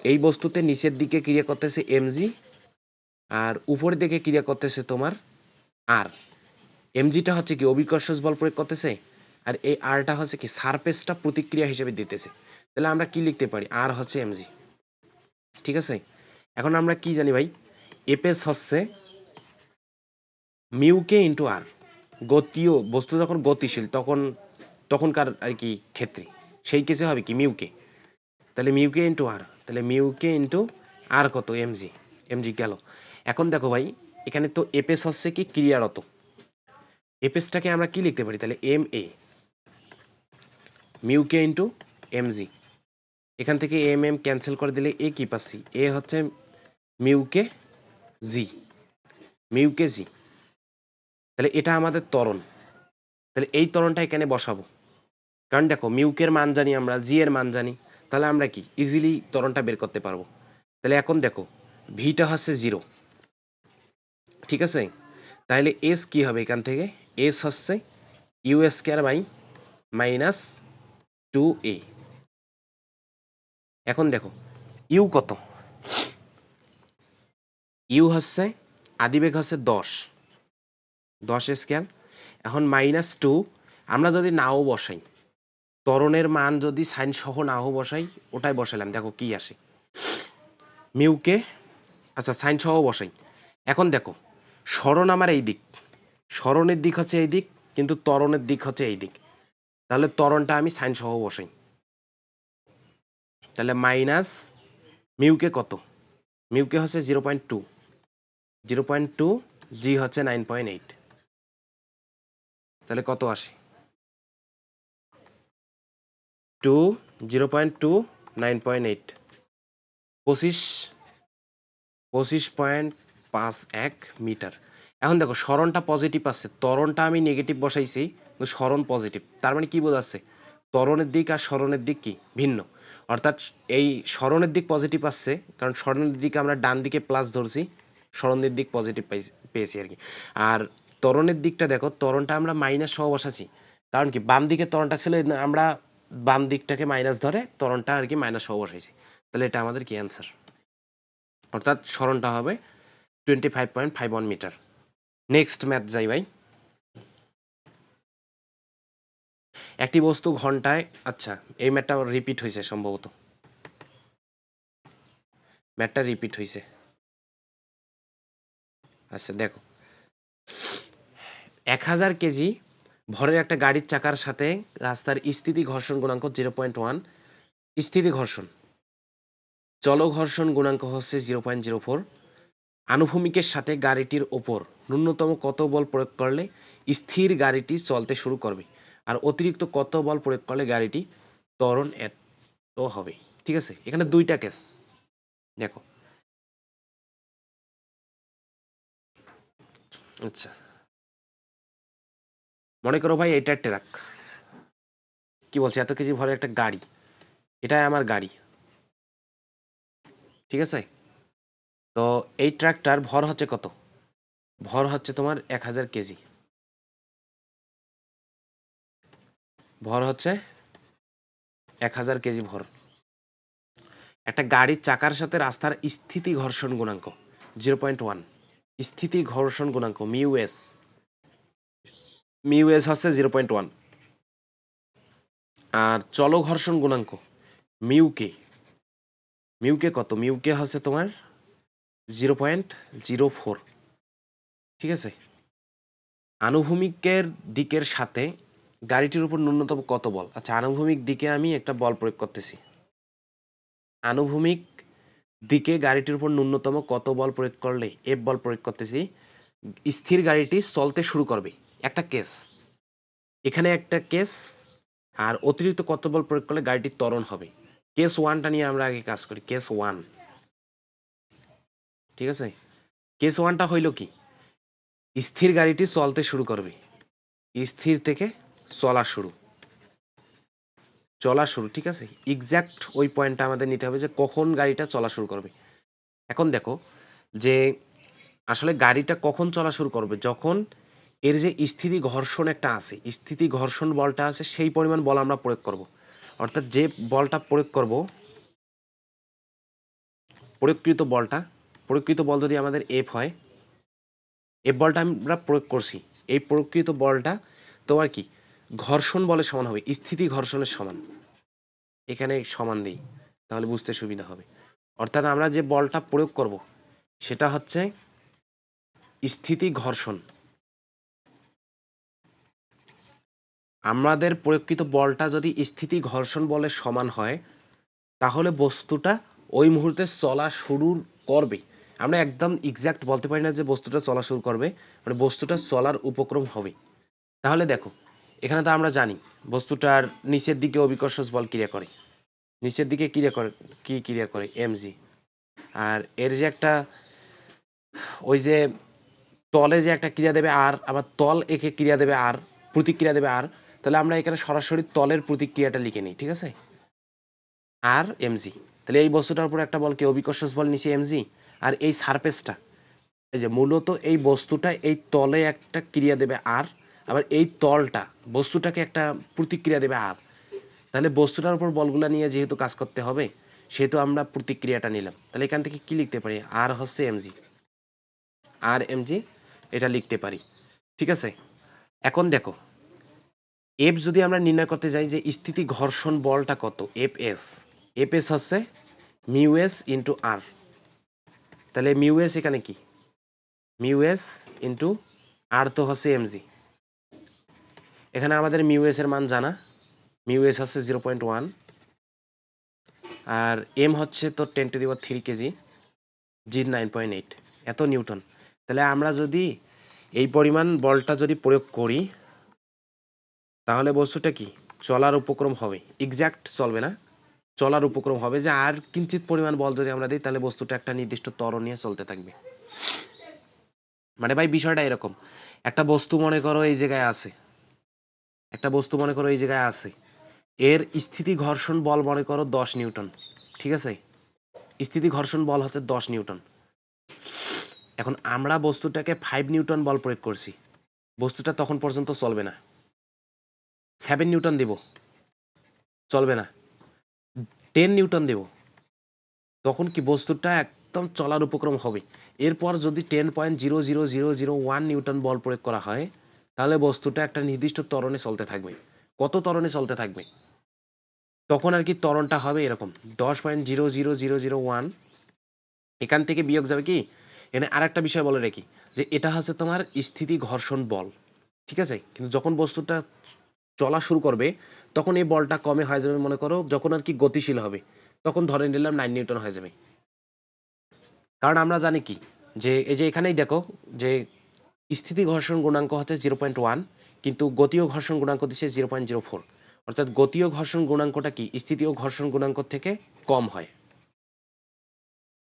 এই বস্তুতে নিচের দিকে ক্রিয়া করতেছে এমজি আর উপরের দিকে ক্রিয়া করতেছে তোমার আর। এমজিটা হচ্ছে কি অভিকর্ষজ বল প্রয়োগ করতেছে, আর এই আরটা হচ্ছে কি সারফেসটা প্রতিক্রিয়া হিসেবে দিতেছে। তাহলে আমরা কি লিখতে পারি, আর হচ্ছে এমজি, ঠিক আছে। এখন আমরা কি জানি ভাই, এপেস হচ্ছে মিউকে ইন্টু আর, গতীয় বস্তু যখন গতিশীল তখনকার আর কি ক্ষেত্রে সেই কেসে হবে কি মিউকে, তাহলে মিউকে ইন্টু আর, তাহলে মিউকে ইন্টু আর কত এমজি, এমজি গেল। এখন দেখো ভাই এখানে তো এপেস হচ্ছে কি ক্রিয়ারত, এপেসটাকে আমরা কি লিখতে পারি, তাহলে এম এ মিউকে ইন্টু এমজি, এখান থেকে এম এম ক্যান্সেল করে দিলে এ কি পাচ্ছি, এ হচ্ছে মিউকে জি, মিউকে জি, তাহলে এটা আমাদের ত্বরণ, তাহলে এই ত্বরণটা এখানে বসাবো, কারণ দেখো মিউকের মান জানি আমরা, জি এর মান জানি, তাহলে আমরা কি ইজিলি ত্বরণটা বের করতে পারবো। তাহলে এখন দেখো ভিটা হচ্ছে 0, ঠিক আছে। তাহলে এস কি হবে এখান থেকে, এস হচ্ছে you square by minus 2a। এখন দেখো ইউ কত, ইউ হচ্ছে আদিবেগ হচ্ছে 10 স্কয়ার। এখন -2 আমরা যদি নাও বসাই, ত্বরণের মান যদি সাইন সহ নাও বসাই, ওটাই বসালাম, দেখো কি আসে মিউকে, আচ্ছা সাইন সহ বসাই। এখন দেখো সরণ আমার এই দিক, সরণের দিক হচ্ছে এই দিক, কিন্তু ত্বরণের দিক হচ্ছে এই দিক, তাহলে ত্বরণটা আমি সাইন সহ বসাই। তাহলে মাইনাস মিউকে কত, মিউকে হচ্ছে 0.2, 0.2, জি হচ্ছে 9.8, তাহলে কত আসে 2, 0.2, 9.8, 25.51 মিটার। এখন দেখো সরণটা পজিটিভ আছে, ত্বরণটা আমি নেগেটিভ বসাইছি, কিন্তু সরণ পজিটিভ, তার মানে কি বোঝাচ্ছে ত্বরণের দিক আর সরণের দিক কি ভিন্ন। অর্থাৎ এই সরণের দিক পজিটিভ আসছে, কারণ সরণের দিকে আমরা ডান দিকে প্লাস ধরছি, সরণের দিক পজিটিভ পেয়েছি আর কি। আর ত্বরণের দিকটা দেখো, ত্বরণটা আমরা মাইনাস সহ বসাচ্ছি, কারণ কি বাম দিকে ত্বরণটা ছিল, আমরা বাম দিকটাকে মাইনাস ধরে ত্বরণটা আর কি মাইনাস সহ বসাইছি। তাহলে এটা আমাদের কি অ্যান্সার, অর্থাৎ সরণটা হবে 25.51 মিটার। নেক্সট ম্যাথ যাই ভাই। একটি বস্তু ঘন্টায়, আচ্ছা এই ম্যাথটা রিপিট হয়েছে সম্ভবত, ম্যাথটা রিপিট হয়েছে। আচ্ছা দেখো 1000 কেজি ভরের একটা গাড়ির চাকার সাথে রাস্তার স্থিতি ঘর্ষণ গুণাঙ্ক 0.1, স্থিতি ঘর্ষণ, চল ঘর্ষণ গুণাঙ্ক হচ্ছে 0.04, আনুভূমিকের সাথে গাড়িটির ওপর ন্যূনতম কত বল প্রয়োগ করলে স্থির গাড়িটি চলতে শুরু করবে, আর অতিরিক্ত কত বল প্রয়োগ করলে গাড়িটি ত্বরণ এত হবে। ঠিক আছে, এখানে দুইটা কেস দেখো। আচ্ছা মনে করো ভাই এটা ট্রাক, কি বলছে এত কেজি ভরের একটা গাড়ি, এটাই আমার গাড়ি, ঠিক আছে। তো এই ট্রাকটার ভর হচ্ছে কত, ভর হচ্ছে তোমার 1000 কেজি, ভর হচ্ছে 1000 কেজি ভর। একটা গাড়ির চাকার সাথে রাস্তার স্থিতি ঘর্ষণ গুণাঙ্ক 0.1, স্থিতি ঘর্ষণ গুণাঙ্ক মিউএস, মিউএস হচ্ছে 0.1, আর চল ঘর্ষণ গুণাঙ্ক মিউকে, মিউকে কত, মিউকে হচ্ছে তোমার 0.04, ঠিক আছে। আনুভূমিকের দিকের সাথে গাড়িটির উপর ন্যূনতম কত বল, আচ্ছা আনুভূমিক দিকে আমি একটা বল প্রয়োগ করতেছি, আনুভূমিক দিকে গাড়িটির উপর ন্যূনতম কত বল প্রয়োগ করলে এফ বল প্রয়োগ করতেছি, স্থির গাড়িটি চলতে শুরু করবে, একটা কেস, এখানে একটা কেস, আর অতিরিক্ত কত বল প্রয়োগ করলে গাড়িটি ত্বরণ হবে। কেস ওয়ানটা নিয়ে আমরা আগে কাজ করি, কেস ওয়ান, ঠিক আছে। কেস ওয়ানটা হইল কি, স্থির গাড়িটি চলতে শুরু করবে, স্থির থেকে চলা শুরু, চলা শুরু, ঠিক আছে। এক্সাক্ট ওই পয়েন্টটা আমাদের নিতে হবে যে কখন গাড়িটা চলা শুরু করবে। এখন দেখো যে আসলে গাড়িটা কখন চলা শুরু করবে, যখন এর যে স্থিতি ঘর্ষণ একটা আছে, স্থিতি ঘর্ষণ বলটা আছে, সেই পরিমাণ বল আমরা প্রয়োগ করব। অর্থাৎ যে বলটা প্রয়োগ করব, প্রয়োগকৃত বলটা, প্রয়োগকৃত বল যদি আমাদের এফ হয়, এফ বলটা আমরা প্রয়োগ করছি, এই প্রয়োগকৃত বলটা তোমার কি ঘর্ষণ বলের সমান হবে, স্থিতি ঘর্ষণের সমান, এখানে সমান দিই তাহলে বুঝতে সুবিধা হবে। অর্থাৎ আমরা যে বলটা প্রয়োগ করব সেটা হচ্ছে স্থিতি ঘর্ষণ, আমাদের প্রয়োগকৃত বলটা যদি স্থিতি ঘর্ষণ বলের সমান হয়, তাহলে বস্তুটা ওই মুহূর্তে চলা শুরু করবে। আমরা একদম এক্সাক্ট বলতে পারি না যে বস্তুটা চলা শুরু করবে, মানে বস্তুটা চলার উপক্রম হবে। তাহলে দেখো এখানে তো আমরা জানি বস্তুটার নিচের দিকে অভিকর্ষজ বল ক্রিয়া করে, নিচের দিকে ক্রিয়া করে, কি ক্রিয়া করে, এমজি। আর এর যে একটা ওই যে তলে যে একটা ক্রিয়া দেবে আর, আবার তল একে ক্রিয়া দেবে আর, প্রতিক্রিয়া দেবে আর, তাহলে আমরা এখানে সরাসরি তলের প্রতিক্রিয়াটা লিখে নিই, ঠিক আছে, আর এমজি। তাহলে এই বস্তুটার উপর একটা বল কি অভিকর্ষজ বল নিচে এমজি, আর এই সারফেসটা, এই যে মূলত এই বস্তুটা এই তলে একটা ক্রিয়া দেবে আর, আবার এই তলটা বস্তুটাকে একটা প্রতিক্রিয়া দেবে আর। তাহলে বস্তুটার উপর বলগুলা নিয়ে যেহেতু কাজ করতে হবে, সেহেতু আমরা প্রতিক্রিয়াটা নিলাম। তাহলে এখান থেকে কি লিখতে পারি, আর হচ্ছে এমজি, আর এমজি এটা লিখতে পারি, ঠিক আছে। এখন দেখো এফ যদি আমরা নির্ণয় করতে যাই যে স্থিতি ঘর্ষণ বলটা কত, এফ এস হচ্ছে মিউ এস ইন্টু আর। তাহলে মিউ এস এখানে কি, মিউ এস ইন্টু আর তো হচ্ছে এমজি। এখানে আমাদের মিউ এস এর মান জানা, মিউ এস হচ্ছে 0.1, আর এম হচ্ছে তো 10⁻³ কেজি, জি 9.8, এত নিউটন। তাহলে আমরা যদি এই পরিমাণ বলটা যদি প্রয়োগ করি, তাহলে বস্তুটা কি চলার উপক্রম হবে, এক্সাক্ট চলবে না, চলার উপক্রম হবে, যে আর কিঞ্চিত পরিমাণ বল যদি আমরা দিই তাহলে বস্তুটা একটা নির্দিষ্ট ত্বরণ নিয়ে চলতে থাকবে। মানে ভাই বিষয়টা এরকম, একটা বস্তু মনে করো এই জায়গায় আছে, একটা বস্তু মনে করো এই জায়গায় আছে, এর স্থিতি ঘর্ষণ বল মনে করো 10 নিউটন, ঠিক আছে, স্থিতি ঘর্ষণ বল হচ্ছে 10 নিউটন। এখন আমরা বস্তুটাকে 5 নিউটন বল প্রয়োগ করছি, বস্তুটা তখন পর্যন্ত চলবে না। 7 নিউটন দেব, চলবে না। 10 নিউটন দেব, তখন কি বস্তুটা একদম চলার উপক্রম হবে। এরপর যদি 10.00001 নিউটন বল প্রয়োগ করা হয়, তাহলে বস্তুটা একটা নির্দিষ্ট ত্বরণে চলতে থাকবে। কত ত্বরণে চলতে থাকবে, তখন আর কি ত্বরণটা হবে এরকম 10.00001। এখান থেকে বিয়োগ যাবে কি, এখানে আরেকটা বিষয় বলে রাখি, যে এটা হচ্ছে তোমার স্থিতি ঘর্ষণ বল, ঠিক আছে। কিন্তু যখন বস্তুটা চলা শুরু করবে, তখন এই বলটা কমে হয়ে যাবে, মনে করো যখন আর কি গতিশীল হবে, তখন ধরে নিলাম 9 নিউটন হয়ে যাবে। কারণ আমরা জানি কি, যে এই যে এখানেই দেখো যে স্থিতি ঘর্ষণ গুণাঙ্ক হচ্ছে 0.1, কিন্তু গতীয় ঘর্ষণ গুণাঙ্ক দিচ্ছে 0.04, অর্থাৎ গতীয় ঘর্ষণ গুণাঙ্কটা কি স্থিতীয় ঘর্ষণ গুণাঙ্ক থেকে কম হয়,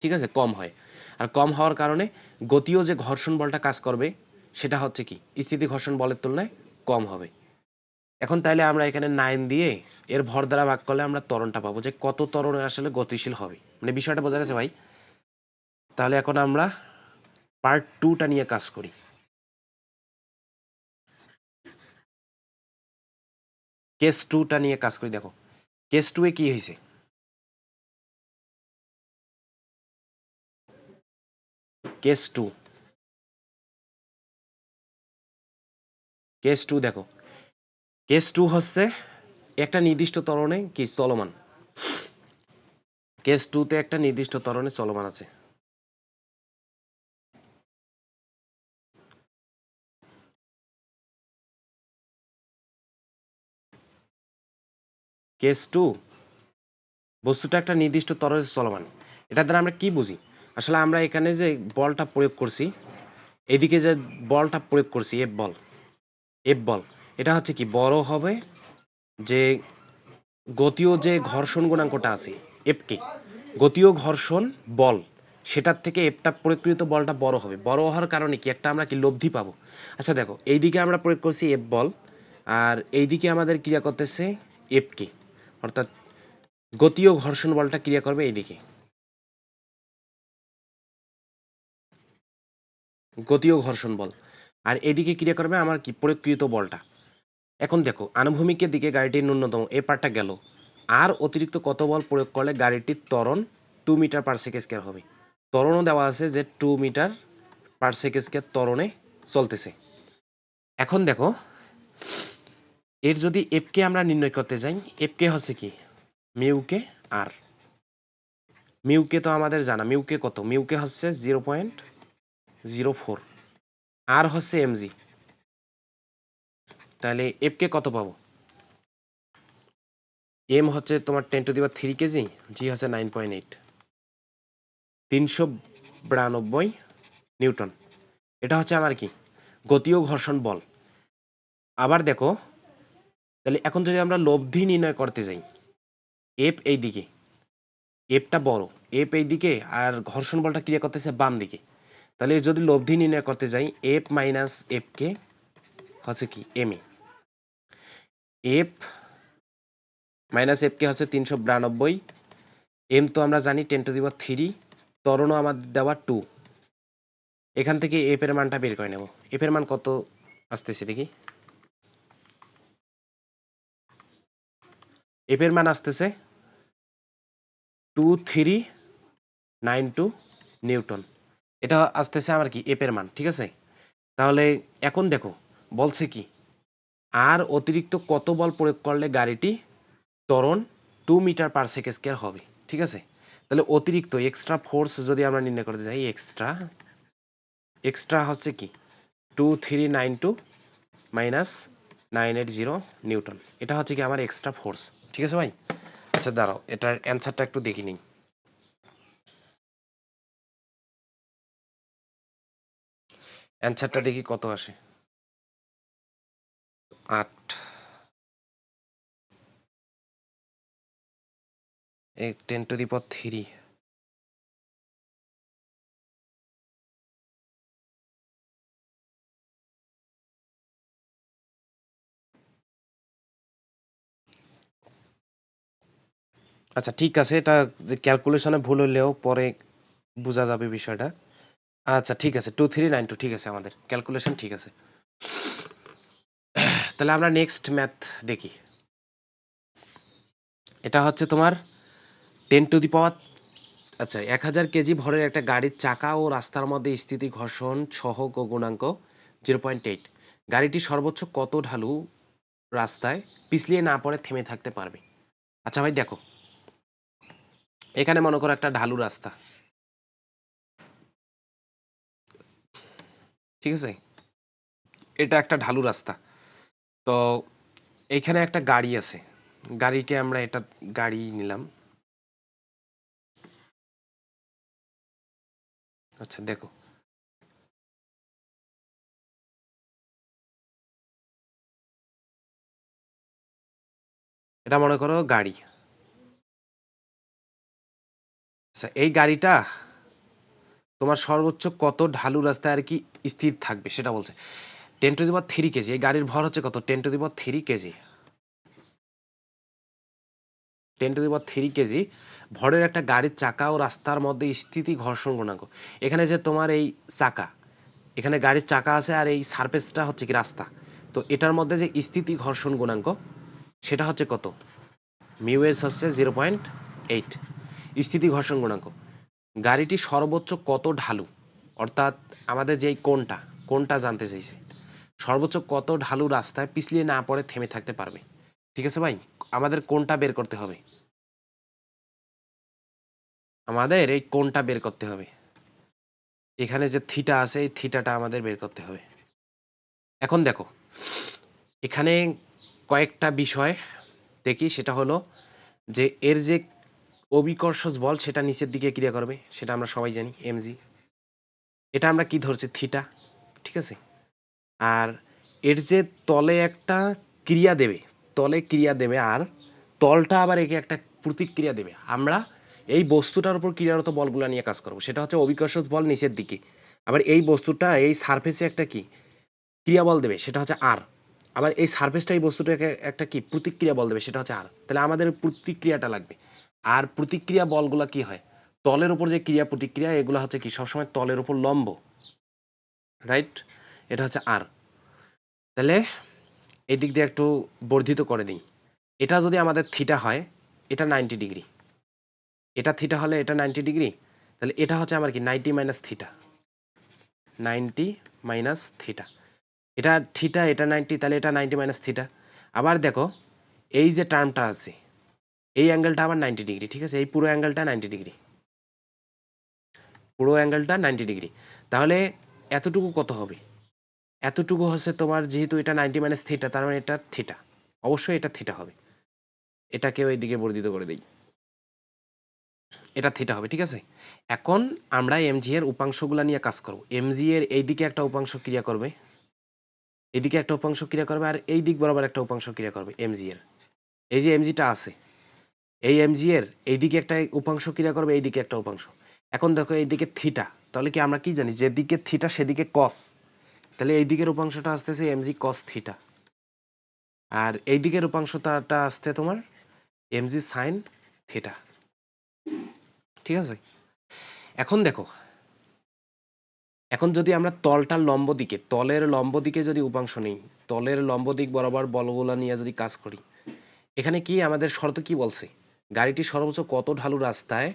ঠিক আছে, কম হয়। আর কম হওয়ার কারণে গতীয় যে ঘর্ষণ বলটা কাজ করবে, সেটা হচ্ছে কি স্থিতি ঘর্ষণ বলের তুলনায় কম হবে। এখন তাইলে আমরা এখানে 9 দিয়ে এর ভর দ্বারা ভাগ করলে আমরা ত্বরণটা পাবো, যে কত ত্বরণে আসলে গতিশীল হবে। মানে বিষয়টা বোঝা গেছে ভাই? তাহলে এখন আমরা পার্ট 2টা নিয়ে কাজ করি। কেস 2টা নিয়ে কাজ করি। দেখো কেস 2 এ কি হয়েছে, কেস 2, কেস 2 দেখো, কেস 2 হচ্ছে একটা নির্দিষ্ট ত্বরণে কি চলমান, কেস 2 তে একটা নির্দিষ্ট ত্বরণে চলমান আছে। কেস 2 বস্তুটা একটা নির্দিষ্ট ত্বরণে চলমান। এটা দ্বারা আমরা কি বুঝি, আসলে আমরা এখানে যে বলটা প্রয়োগ করছি, এদিকে যে বলটা প্রয়োগ করছি এফ বল, এফ বল, এটা হচ্ছে কি বড় হবে, যে গতীয় যে ঘর্ষণ গুণাঙ্কটা আছে এফ কে, গতীয় ঘর্ষণ বল, সেটার থেকে এফটা প্রয়োগকৃত বলটা বড় হবে। বড় হওয়ার কারণে কি একটা আমরা কি লব্ধি পাবো। আচ্ছা দেখো এইদিকে আমরা প্রয়োগ করছি এফ বল, আর এইদিকে আমাদের ক্রিয়া করতেছে এফ কে, অর্থাৎ গতীয় ঘর্ষণ বলটা ক্রিয়া করবে এইদিকে, গতীয় ঘর্ষণ বল, আর এদিকে ক্রিয়া করবে আমার কি প্রয়োগকৃত বলটা। এখন দেখো আনুভূমিকের দিকে গাড়িটির ন্যূনতম এ পার্টটা গেল, আর অতিরিক্ত কত বল প্রয়োগ করলে গাড়িটির ত্বরণ 2 মিটার পার সেকেন্ড স্কয়ার হবে। ত্বরণও দেওয়া আছে যে 2 মিটার পার সেকেন্ড স্কয়ার ত্বরণে চলতেছে। এখন দেখো এর যদি এফ কে আমরা নির্ণয় করতে যাই, এফ কে হচ্ছে কি মিউ কে আর, মিউ কে তো আমাদের জানা, মিউ কে কত, মিউ কে হচ্ছে 0.04, আর হচ্ছে এমজি। তাহলে এফ কে কত পাবো, এম হচ্ছে তোমার 10⁻³ কেজি, জি হচ্ছে 9.8, 392 নিউটন। এটা হচ্ছে আমার কি গতীয় ঘর্ষণ বল। আবার দেখো তাহলে এখন যদি আমরা লব্ধি নির্ণয় করতে যাই, এফ এই দিকে, এফটা বড়, এফ এই দিকে, আর ঘর্ষণ বলটা ক্রিয়া করতেছে বাম দিকে, তাহলে যদি লব্ধি নির্ণয় করতে যাই এফ মাইনাস এফ কে হচ্ছে কি M A, F minus F কে হচ্ছে 392, এম তো আমরা জানি 10⁻³ ত্বরণও আমাদের দেওয়া 2। এখান থেকে এফ এর মানটা বের করে নেব। এফ এর মান কত আসতেছে দেখি। এফ এর মান আসতেছে 2392 নিউটন। এটা আসতেছে আমার কি এফ এর মান, ঠিক আছে। তাহলে এখন দেখো বলছে কি আর অতিরিক্ত কত বল প্রয়োগ করলে গাড়িটি ত্বরণ 2 মিটার পার সেকেন্ড স্কয়ার হবে, ঠিক আছে। তাহলে অতিরিক্ত এক্সট্রা ফোর্স যদি আমরা নির্ণয় করতে যাই, এক্সট্রা হচ্ছে কি 2392 মাইনাস 980 নিউটন, এটা হচ্ছে কি আমার এক্সট্রা ফোর্স, ঠিক আছে ভাই। আচ্ছা দাঁড়াও, এটার অ্যান্সারটা একটু দেখি নিই। অ্যান্সারটা দেখি কত আসে। 8 10⁻³ আচ্ছা ঠিক আছে, এটা যে ক্যালকুলেশনে ভুল হলেও পরে বোঝা যাবে বিষয়টা। আচ্ছা ঠিক আছে 2392, ঠিক আছে, আমাদের ক্যালকুলেশন ঠিক আছে। তাহলে আমরা নেক্সট ম্যাথ দেখি। এটা হচ্ছে তোমার 10⁻, আচ্ছা 1000 কেজি ভরের একটা গাড়ির চাকা ও রাস্তার মধ্যে স্থিতি ঘর্ষণ সহগ ও গুণাঙ্ক 0.8। গাড়িটি সর্বোচ্চ কত ঢালু রাস্তায় পিছলিয়ে না পড়ে থেমে থাকতে পারবে। আচ্ছা ভাই দেখো, এখানে মনে করো একটা ঢালু রাস্তা, ঠিক আছে, এটা একটা ঢালু রাস্তা। তো এখানে একটা গাড়ি আছে, গাড়িকে আমরা এটা গাড়ি নিলাম। আচ্ছা দেখো, এটা মনে করো গাড়ি। আচ্ছা এই গাড়িটা তোমার সর্বোচ্চ কত ঢালু রাস্তায় আর কি স্থির থাকবে সেটা বলছে। 10⁻³ কেজি, এই গাড়ির ভর হচ্ছে কত 10⁻³ কেজি। 10⁻³ কেজি ভরের একটা গাড়ির চাকা ও রাস্তার মধ্যে স্থিতি ঘর্ষণ গুণাঙ্ক। এখানে যে তোমার এই চাকা, এখানে গাড়ির চাকা আছে আর এই সারফেসটা হচ্ছে কি রাস্তা, তো এটার মধ্যে যে স্থিতি ঘর্ষণ গুণাঙ্ক সেটা হচ্ছে কত, মিউ এস হচ্ছে 0.8 স্থিতি ঘর্ষণ গুণাঙ্ক। গাড়িটি সর্বোচ্চ কত ঢালু, অর্থাৎ আমাদের যেই কোনটা জানতে চাইছে, সর্বোচ্চ কত ঢালু রাস্তায় পিছলিয়ে না পড়ে থেমে থাকতে পারবে, ঠিক আছে ভাই। আমাদের কোনটা বের করতে হবে, আমাদের এই কোনটা বের করতে হবে। এখানে যে থিটা আছে এই থিটাটা আমাদের বের করতে হবে। এখন দেখো এখানে কয়েকটা বিষয় দেখি, সেটা হলো যে এর যে অভিকর্ষজ বল সেটা নিচের দিকে ক্রিয়া করবে, সেটা আমরা সবাই জানি mg। এটা আমরা কি ধরছি থিটা, ঠিক আছে। আর এর যে তলে একটা ক্রিয়া দেবে, তলে ক্রিয়া দেবে আর তলটা আবার একে একটা প্রতিক্রিয়া দেবে। আমরা এই বস্তুটার উপর ক্রিয়ারত বলগুলা নিয়ে কাজ করব, সেটা হচ্ছে অভিকর্ষজ বল নিচের দিকে। আবার এই বস্তুটা এই সারফেসে একটা কি ক্রিয়া বল দেবে, সেটা হচ্ছে আর। আবার এই সারফেসটা এই বস্তুটাকে একটা কি প্রতিক্রিয়া বল দেবে, সেটা হচ্ছে আর। তাহলে আমাদের প্রতিক্রিয়াটা লাগবে। আর প্রতিক্রিয়া বলগুলা কি হয়, তলের উপর যে ক্রিয়া প্রতিক্রিয়া এগুলো হচ্ছে কি সবসময় তলের উপর লম্ব, রাইট। এটা হচ্ছে আর। তাহলে এই দিক দিয়ে একটু বর্ধিত করে দিই। এটা যদি আমাদের থিটা হয়, এটা 90°, এটা থিটা হলে এটা 90°, তাহলে এটা হচ্ছে আমার কি 90 মাইনাস থিটা, 90 মাইনাস থিটা। এটা থিটা, এটা 90, তাহলে এটা 90 মাইনাস থিটা। আবার দেখো এই যে টার্মটা আছে এই অ্যাঙ্গেলটা আবার 90°, ঠিক আছে, এই পুরো অ্যাঙ্গেলটা 90°, পুরো অ্যাঙ্গেলটা 90°। তাহলে এতটুকু কত হবে, এতটুকু হচ্ছে তোমার, যেহেতু এটা 90 মাইনাস থিটা তার মানে এটা থিটা, অবশ্যই এটা থিটা হবে। এটাকে ওই দিকে বর্ধিত করে দিই, এটা থিটা হবে, ঠিক আছে। এখন আমরা এমজি এর উপাংশগুলা নিয়ে কাজ করব। এমজি এর এই দিকে একটা উপাংশ ক্রিয়া করবে, এইদিকে একটা উপাংশ ক্রিয়া করবে, আর এই দিক বরাবর একটা উপাংশ ক্রিয়া করবে এমজি এর। এই যে এমজিটা আছে, এই এমজি এর এইদিকে একটা উপাংশ ক্রিয়া করবে, এইদিকে একটা উপাংশ। এখন দেখো এইদিকে থিটা, তাহলে কি আমরা কি জানি যেদিকে থিটা সেদিকে কস, তাহলে এই দিকের উপাংশটা আসতেছে এমজি কস থিটা, আর এই দিকের উপাংশটা আসছে তোমার mg sin থিটা। ঠিক আছে, এখন দেখো, এখন যদি আমরা তলের লম্ব দিকে যদি উপাংশ নেই, তলের লম্ব দিক বরাবর বলগুলা নিয়ে যদি কাজ করি, এখানে কি আমাদের শর্ত কি বলছে, গাড়িটি সর্বোচ্চ কত ঢালু রাস্তায়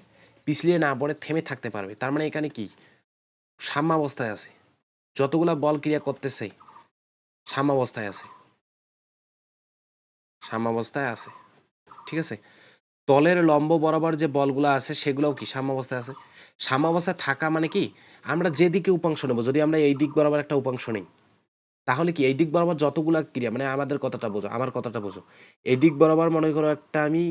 পিছলিয়ে না পড়ে থেমে থাকতে পারবে। তার মানে এখানে কি সাম্যাবস্থায় আছে, যতগুলা বল ক্রিয়া করতেছে সাম্যাবস্থায় আছে, সাম্যাবস্থায় আছে। ঠিক আছে, তলের লম্ব বরাবর যে বলগুলো আছে সেগুলোও কি সাম্যাবস্থায় আছে। সাম্যাবস্থায় থাকা মানে কি, আমরা যেদিকে উপাংশ নেব, যদি আমরা এই দিক বরাবর একটা উপাংশ নেই, তাহলে কি এই দিক বরাবর যতগুলা ক্রিয়া, মানে আমাদের কথাটা বোঝো, আমার কথাটা বোঝো, এই দিক বরাবর মনে করো একটা আমি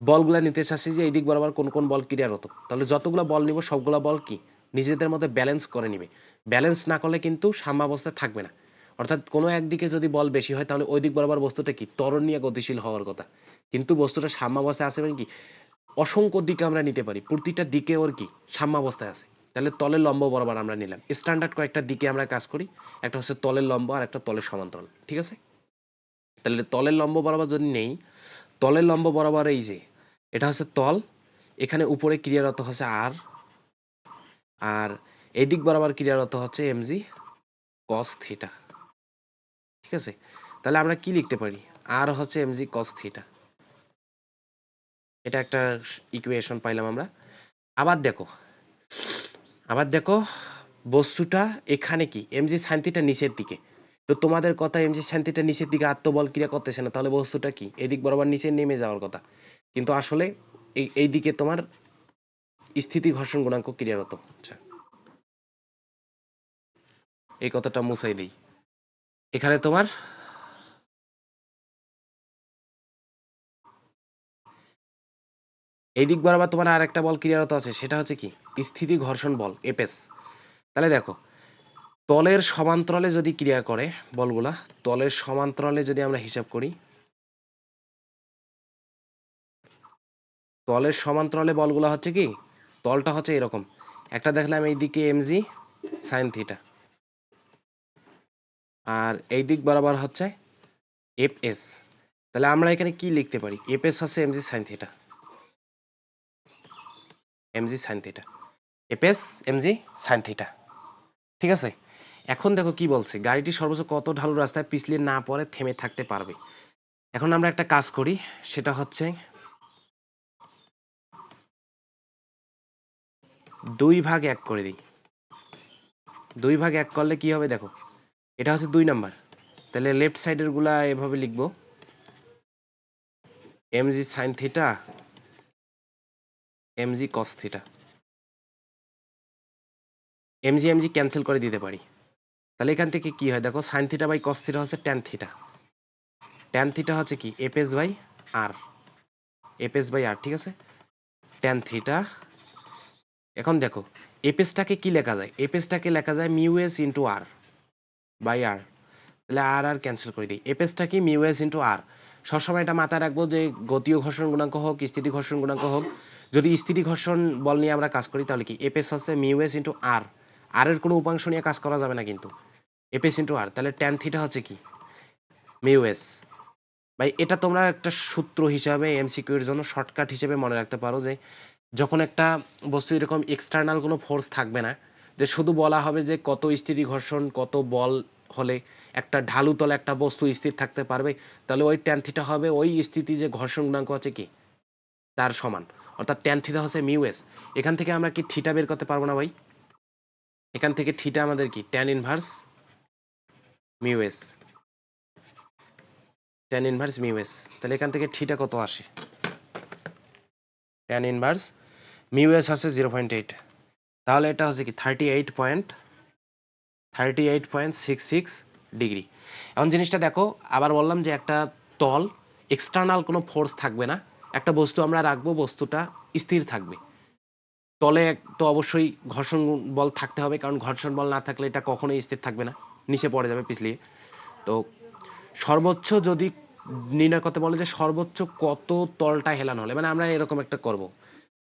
বলগুলা নিতে চাচ্ছি যে এই দিক বরাবর কোন কোন বল ক্রিয়ারত, তাহলে যতগুলা বল নিব সবগুলা বল কি নিজেদের মধ্যে ব্যালেন্স করে নিবে। ব্যালেন্স না করলে কিন্তু সাম্যাবস্থায় থাকবে না। অর্থাৎ কোনো একদিকে যদি বল বেশি হয় তাহলে ওই দিক বরাবর বস্তুটা কি ত্বরণ নিয়ে গতিশীল হওয়ার কথা, কিন্তু বস্তুটা সাম্যাবস্থায় আছে মানে কি অসংখ্য দিকে আমরা নিতে পারি, প্রতিটা দিকে ওর কি সাম্যাবস্থায় আছে। তাহলে তলের লম্ব বরাবর আমরা নিলাম, স্ট্যান্ডার্ড কয়েকটা দিকে আমরা কাজ করি, একটা হচ্ছে তলের লম্ব আর একটা তলের সমান্তরাল। ঠিক আছে, তাহলে তলের লম্ব বরাবর যদি নেই, তলের লম্ব বরাবর এই যে এটা হচ্ছে তল, এখানে উপরে ক্রিয়ারত হচ্ছে আর, আর এই দিক বরাবর ক্রিয়ারত হচ্ছে এমজি কস থিটা। ঠিক আছে, তাহলে আমরা কি লিখতে পারি, আর হচ্ছে এমজি কস থিটা, এটা একটা ইকুয়েশন পাইলাম আমরা। আবার দেখো বস্তুটা এখানে কি এমজি সাইন থিটা নিচের দিকে, তো তোমাদের কথা এমজি সাইন থিটা নিচের দিকে আত্মবল ক্রিয়া করতেছে না, তাহলে বস্তুটা কি এদিক বরাবর নিচে নেমে যাওয়ার কথা, কিন্তু আসলে এই দিকে তোমার স্থিতি ঘর্ষণ গুণাঙ্ক ক্রিয়ারত। আচ্ছা, এই কথাটা মুছাই দিই, এখানে তোমার এই দিক বরাবর তোমার আর একটা বল ক্রিয়ারত আছে, সেটা হচ্ছে কি স্থিতি ঘর্ষণ বল এপেস। তাহলে দেখো তলের সমান্তরালে যদি ক্রিয়া করে বলগুলা, তলের সমান্তরালে যদি আমরা হিসাব করি, তলের সমান্তরালে বলগুলা হচ্ছে কি, তলটা হচ্ছে এরকম, একটা দেখলাম এই দিকে এমজি সাইন থিটা, আর এই দিক বরাবর হচ্ছে এফ এস। তাহলে আমরা এখানে কি লিখতে পারি, এফ এস হচ্ছে MG sine theta, MG sine theta, F S MG sine theta. ঠিক আছে, এখন দেখো কি বলছে, গাড়িটি সর্বোচ্চ কত ঢালু রাস্তায় পিছলিয়ে না পড়ে থেমে থাকতে পারবে। এখন আমরা একটা কাজ করি, সেটা হচ্ছে 2/1 করে দিই। 2/1 করলে কি হবে দেখো, এটা হচ্ছে 2 নাম্বার, তাহলে লেফট সাইডের গুলা এভাবে লিখবো mg sin theta mg cos theta, mg cancel করে দিতে পারি, তাহলে এখান থেকে কি হয় দেখো, sin theta by cos theta হচ্ছে tan থিটা, tan থিটা হচ্ছে কি fs by r, fs by r। ঠিক আছে, tan থিটা, এখন দেখো fsটাকে কি লেখা যায়, fsটাকে লেখা যায় mu s into r by r, তাহলে আর আর ক্যান্সেল করে দিই, fsটা কি মিউ s ইন্টু r। সবসময় এটা মাথায় রাখবো যে গতীয় ঘর্ষণ গুণাঙ্ক হোক স্থিতি ঘর্ষণ গুণাঙ্ক হোক, যদি স্থিতি ঘর্ষণ বল নিয়ে আমরা কাজ করি তাহলে কি fs হচ্ছে মিউ s ইন্টু r, আর এর কোনো উপাংশ নিয়ে কাজ করা যাবে না কিন্তু, fs ইন্টু r, তাহলে tan থিটা হচ্ছে কি মিউ s। ভাই এটা তোমরা একটা সূত্র হিসাবে এমসিকিউ এর জন্য শর্টকাট হিসেবে মনে রাখতে পারো, যে যখন একটা বস্তু এরকম এক্সটার্নাল কোনো ফোর্স থাকবে না, যে শুধু বলা হবে যে কত স্থিতি ঘর্ষণ কত বল হলে একটা ঢালু তলে একটা বস্তু স্থির থাকতে পারবে, তাহলে ওই ট্যান থিটা হবে ওই স্থিতি যে ঘর্ষণ গুণাঙ্ক আছে কি তার সমান, অর্থাৎ ট্যান থিটা হচ্ছে মিউ এস। এখান থেকে আমরা কি থিটা বের করতে পারবো না ভাই, এখান থেকে থিটা আমাদের কি tan inverse mu S, tan inverse mu S, তাহলে এখান থেকে থিটা কত আসে, ট্যান ইনভার্স মিউ এস আছে 0.8, তাহলে এটা হচ্ছে কি 38.66 ডিগ্রি। এখন জিনিসটা দেখো, আবার বললাম যে একটা তল এক্সটার্নাল কোনো ফোর্স থাকবে না, একটা বস্তু আমরা রাখবো, বস্তুটা স্থির থাকবে, তলে তো অবশ্যই ঘর্ষণ বল থাকতে হবে, কারণ ঘর্ষণ বল না থাকলে এটা কখনোই স্থির থাকবে না, নিচে পড়ে যাবে পিছলিয়ে। তো সর্বোচ্চ যদি নির্ণয় করতে বলে যে সর্বোচ্চ কত তলটা হেলানো হলে, মানে আমরা এরকম একটা করব,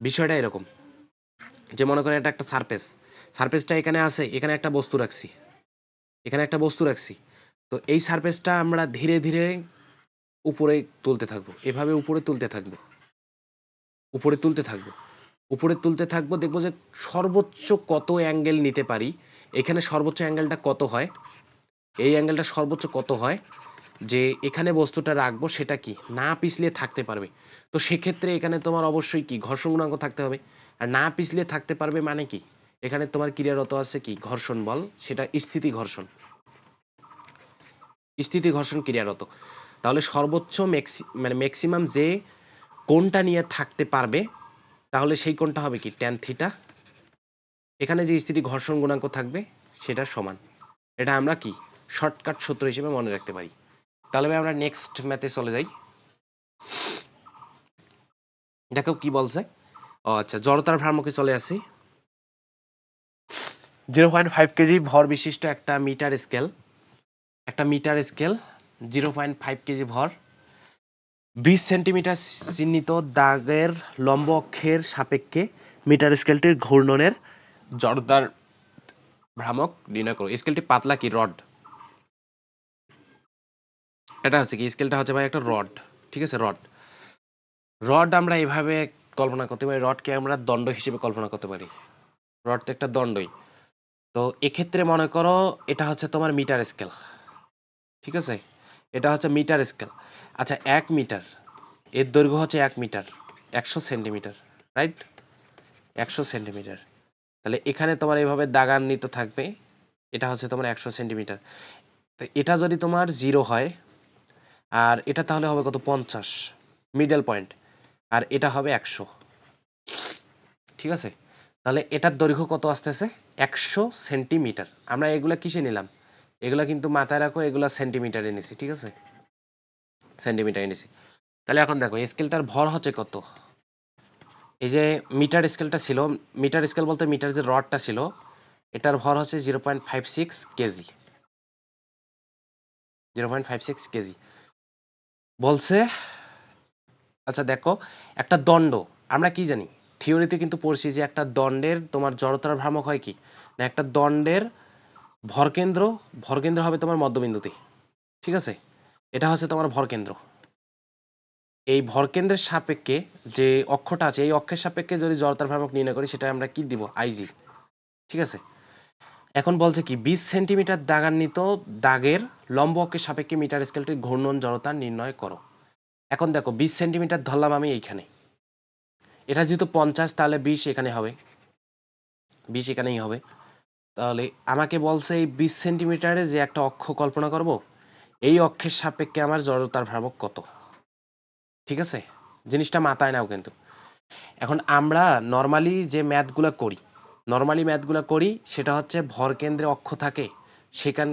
বিষয়টা এরকম যে মনে করেন এটা একটা সারফেস, সারফেসটা এখানে আছে, এখানে একটা বস্তু রাখছি, এখানে একটা বস্তু রাখছি, তো এই সারফেসটা আমরা ধীরে ধীরে উপরে তুলতে থাকবো, এভাবে উপরে তুলতে থাকবো, উপরে তুলতে থাকবো, উপরে তুলতে থাকবো, দেখবো যে সর্বোচ্চ কত অ্যাঙ্গেল নিতে পারি। এখানে সর্বোচ্চ অ্যাঙ্গেলটা কত হয়, এই অ্যাঙ্গেলটা সর্বোচ্চ কত হয়, যে এখানে বস্তুটা রাখবো সেটা কি না পিছলিয়ে থাকতে পারবে। তো সেক্ষেত্রে এখানে তোমার অবশ্যই কি ঘর্ষণ গুণাঙ্ক থাকতে হবে। আর না পিছলিয়ে থাকতে পারবে মানে কি, এখানে তোমার ক্রিয়ারত আছে কি ঘর্ষণ বল, সেটা স্থিতি ঘর্ষণ, স্থিতি ঘর্ষণ ক্রিয়ারত। তাহলে সর্বোচ্চ মানে ম্যাক্সিমাম যে কোণটা নিয়ে থাকতে পারবে, তাহলে সেই কোণটা হবে কি ট্যান থিটা। এখানে যে স্থিতি ঘর্ষণ গুণাঙ্ক থাকবে সেটা সমান। এটা আমরা কি শর্টকাট সূত্র হিসেবে মনে রাখতে পারি। তাহলে আমরা নেক্সট ম্যাথে চলে যাই। দেখো কি বলছে। ও আচ্ছা, জড়তার ভারমুখে চলে আসি। 0.5 কেজি ভর বিশিষ্ট একটা মিটার স্কেল, একটা মিটার স্কেল 0.5 কেজি ভর, 20 সেন্টিমিটার চিহ্নিত দাগের লম্ব অক্ষের সাপেক্ষে মিটার স্কেলটির ঘূর্ণনের জড়তার ভ্রামক নির্ণয় করো। স্কেলটি পাতলা কি রড, এটা হচ্ছে কি স্কেলটা হচ্ছে ভাই একটা রড, ঠিক আছে। রড, রড আমরা এভাবে কল্পনা করতে পারি, রডকে আমরা দণ্ড হিসেবে কল্পনা করতে পারি, রড তো একটা দণ্ডই। তো এক্ষেত্রে মনে করো এটা হচ্ছে তোমার মিটার স্কেল, ঠিক আছে, এটা হচ্ছে মিটার স্কেল। আচ্ছা 1 মিটার, এর দৈর্ঘ্য হচ্ছে 1 মিটার, 100 সেন্টিমিটার, রাইট, 100 সেন্টিমিটার। তাহলে এখানে তোমার এইভাবে দাগান্বিত থাকবে, এটা হচ্ছে তোমার 100 সেন্টিমিটার। তো এটা যদি তোমার 0 হয়, আর এটা তাহলে হবে কত 50 মিডল পয়েন্ট, আর এটা হবে 100, ঠিক আছে। তাহলে এটার দৈর্ঘ্য কত আসতেছে 100 সেন্টিমিটার। আমরা এগুলা কিসে নিলাম, এগুলা কিন্তু মাথায় রাখো, এগুলা সেন্টিমিটারে নিছি, ঠিক আছে, সেন্টিমিটারে নিছি। তাহলে এখন দেখো স্কেলটার ভর হচ্ছে কত, এই যে মিটার স্কেলটা ছিল, মিটার স্কেল বলতে মিটার যে রডটা ছিল এটার ভর হচ্ছে 0.56 কেজি, 0.56 কেজি বলছে। আচ্ছা দেখো একটা দণ্ড, আমরা কি জানি থিওরিতে কিন্তু পড়ছি যে একটা দণ্ডের তোমার জড়তার ভ্রামক হয় কি না, একটা দণ্ডের ভরকেন্দ্র, ভরকেন্দ্র হবে তোমার মধ্যবিন্দুতে, ঠিক আছে, এটা হচ্ছে তোমার ভরকেন্দ্র। এই ভরকেন্দ্রের সাপেক্ষে যে অক্ষটা আছে এই অক্ষের সাপেক্ষে যদি জড়তার ভ্রামক নির্ণয় করি সেটা আমরা কি দিব আইজি, ঠিক আছে। এখন বলছে কি 20 সেন্টিমিটার দাগান্বিত দাগের লম্ব অক্ষের সাপেক্ষে মিটার স্কেলটির ঘূর্ণন জড়তা নির্ণয় করো। এখন দেখো 20 সেন্টিমিটার ধরলাম আমি এইখানে, এটা যেহেতু 50 তাহলে 20 এখানে হবে, 20 এখানেই হবে। তাহলে আমাকে বলছে এই 20 সেন্টিমিটারে যে একটা অক্ষ কল্পনা করব, এই অক্ষের সাপেক্ষে আমার জড়তার ভ্রামক কত, ঠিক আছে, জিনিসটা মাথায় নাও কিন্তু। এখন আমরা নর্মালি যে ম্যাথগুলো করি, নর্মালি ম্যাথগুলো করি সেটা হচ্ছে ভর কেন্দ্রে অক্ষ থাকে, সেখানে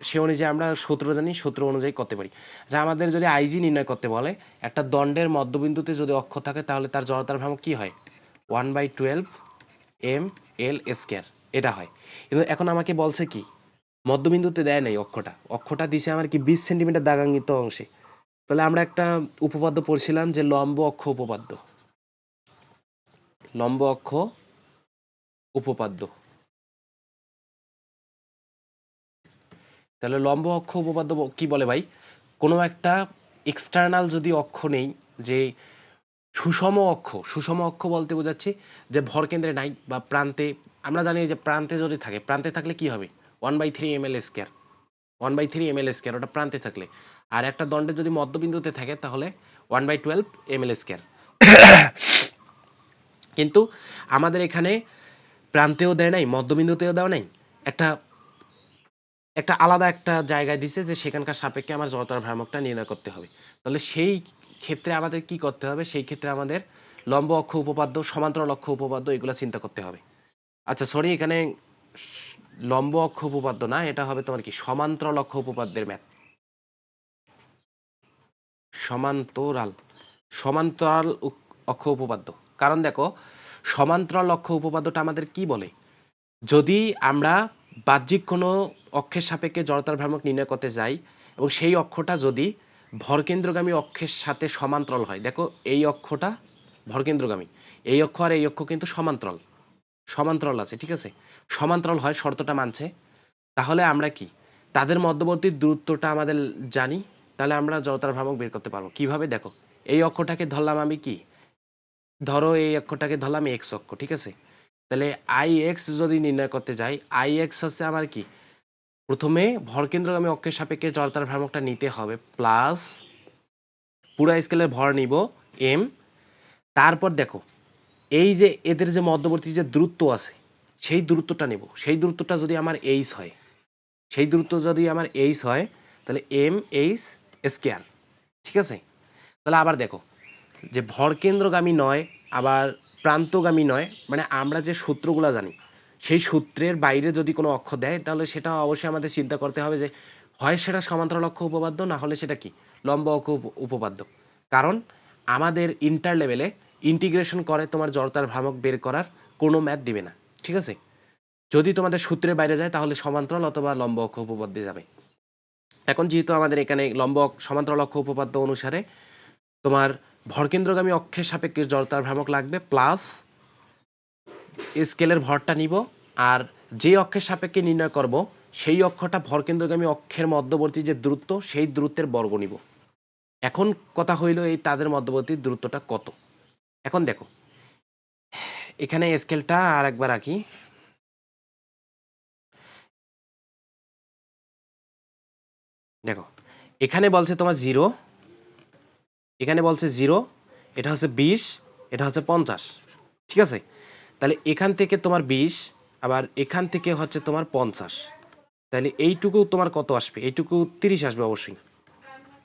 সে অনুযায়ী আমরা সূত্র জানি, সূত্র অনুযায়ী করতে পারি। যা আমাদের যদি আইজি নির্ণয় করতে বলে, একটা দণ্ডের মধ্যবিন্দুতে যদি অক্ষ থাকে তাহলে তার জড়তার ভ্রামক কি হয় 1/12 ml স্কয়ার, এটা হয়। কিন্তু এখন আমাকে বলছে কি মধ্যবিন্দুতে দেয় নাই অক্ষটা, অক্ষটা দিছে আমার কি 20 সেন্টিমিটার দাগাঙ্কিত অংশে। তাহলে আমরা একটা উপপাদ্য পড়ছিলাম যে লম্ব অক্ষ উপপাদ্য, লম্ব অক্ষ উপপাদ্য। তাহলে লম্ব অক্ষ উপপাদ্য কি বলে ভাই, কোনো একটা এক্সটার্নাল যদি অক্ষ নেই, যে সুষম অক্ষ, সুষম অক্ষ বলতে বোঝাচ্ছি যে ভরকেন্দ্রে নাই বা প্রান্তে, আমরা জানি যে প্রান্তে যদি থাকে, প্রান্তে থাকলে কি হবে 1/3 ml স্কয়ার, 1/3 ml স্কয়ার, ওটা প্রান্তে থাকলে। আর একটা দণ্ডের যদি মধ্যবিন্দুতে থাকে তাহলে 1/12 ml স্কয়ার। কিন্তু আমাদের এখানে প্রান্তেও দেয় নাই, মধ্যবিন্দুতেও দেওয়া নাই, একটা একটা আলাদা একটা জায়গায় দিছে যে সেখানকার সাপেক্ষে আমার জড়তার ভ্রামকটা নির্ণয় করতে হবে। তাহলে সেই ক্ষেত্রে আমাদের কি করতে হবে, সেই ক্ষেত্রে আমাদের লম্ব অক্ষ উপপাদ্য, সমান্তরাল অক্ষ উপপাদ্য এগুলো চিন্তা করতে হবে। আচ্ছা সরি, এখানে লম্ব অক্ষ উপপাদ্য না, এটা হবে তোমার কি সমান্তরাল অক্ষ উপপাদ্যের ম্যাথ, সমান্তরাল, সমান্তরাল অক্ষ উপপাদ্য। কারণ দেখো সমান্তরাল অক্ষ উপপাদ্যটা আমাদের কি বলে, যদি আমরা বাহ্যিক কোনো অক্ষের সাপেক্ষে জড়তার ভ্রামক নির্ণয় করতে যাই এবং সেই অক্ষটা যদি ভরকেন্দ্রগামী অক্ষের সাথে সমান্তরাল হয়, দেখো এই অক্ষটা ভরকেন্দ্রগামী, এই অক্ষ আর এই অক্ষ কিন্তু সমান্তরাল, সমান্তরাল আছে, ঠিক আছে, সমান্তরাল হয় শর্তটা মানছে, তাহলে আমরা কি তাদের মধ্যবর্তী দূরত্বটা আমাদের জানি, তাহলে আমরা জড়তার ভ্রামক বের করতে পারবো কিভাবে দেখো এই অক্ষটাকে ধরলাম আমি কি ধরো এই অক্ষটাকে ধরলাম এক্স অক্ষ ঠিক আছে তাহলে আই এক্স যদি নির্ণয় করতে যাই আই এক্স হচ্ছে আমার কি প্রথমে ভরকেন্দ্রগামী অক্ষের সাপেক্ষে জড়তার ভ্রামকটা নিতে হবে প্লাস পুরো স্কেলের ভর নিব এম তারপর দেখো এই যে এদের যে মধ্যবর্তী যে দূরত্ব আছে সেই দূরত্বটা নেব সেই দূরত্বটা যদি আমার এইচ হয় সেই দূরত্ব যদি আমার এইচ হয় তাহলে এম এইচ স্কয়ার ঠিক আছে তাহলে আবার দেখো যে ভরকেন্দ্রগামী নয় আবার প্রান্তগামী নয় মানে আমরা যে সূত্রগুলো জানি সেই সূত্রের বাইরে যদি কোনো অক্ষ দেয় তাহলে সেটা অবশ্যই আমাদের চিন্তা করতে হবে যে হয় সেটা সমান্তরাল অক্ষ উপপাদ্য না হলে সেটা কি লম্ব অক্ষ উপপাদ্য কারণ আমাদের ইন্টার লেভেলে ইন্টিগ্রেশন করে তোমার জড়তার ভ্রামক বের করার কোনো ম্যাথ দিবে না ঠিক আছে যদি তোমাদের সূত্রের বাইরে যায় তাহলে সমান্তরাল অথবা লম্ব অক্ষ উপপাদ্যে যাবে এখন যেহেতু আমাদের এখানে সমান্তরাল অক্ষ উপপাদ্য অনুসারে তোমার ভরকেন্দ্রগামী অক্ষের সাপেক্ষে জড়তার ভ্রামক লাগবে প্লাস স্কেলের ভরটা নিব আর যে অক্ষের সাপেক্ষে নির্ণয় করব সেই অক্ষটা ভরকেন্দ্রগামী অক্ষের মধ্যবর্তী যে দূরত্ব সেই দূরত্বের বর্গ নিব এখন কথা হইল এই তাদের মধ্যবর্তী দূরত্বটা কত এখন দেখো এখানে স্কেলটা আর একবার আঁকি দেখো এখানে বলছে তোমার 0 এখানে বলছে 0 এটা হচ্ছে 20 এটা হচ্ছে 50 ঠিক আছে তাহলে এখান থেকে তোমার 20 আবার এখান থেকে হচ্ছে তোমার 50 তাহলে এইটুকু তোমার কত আসবে এইটুকু 30 আসবে অবশ্যই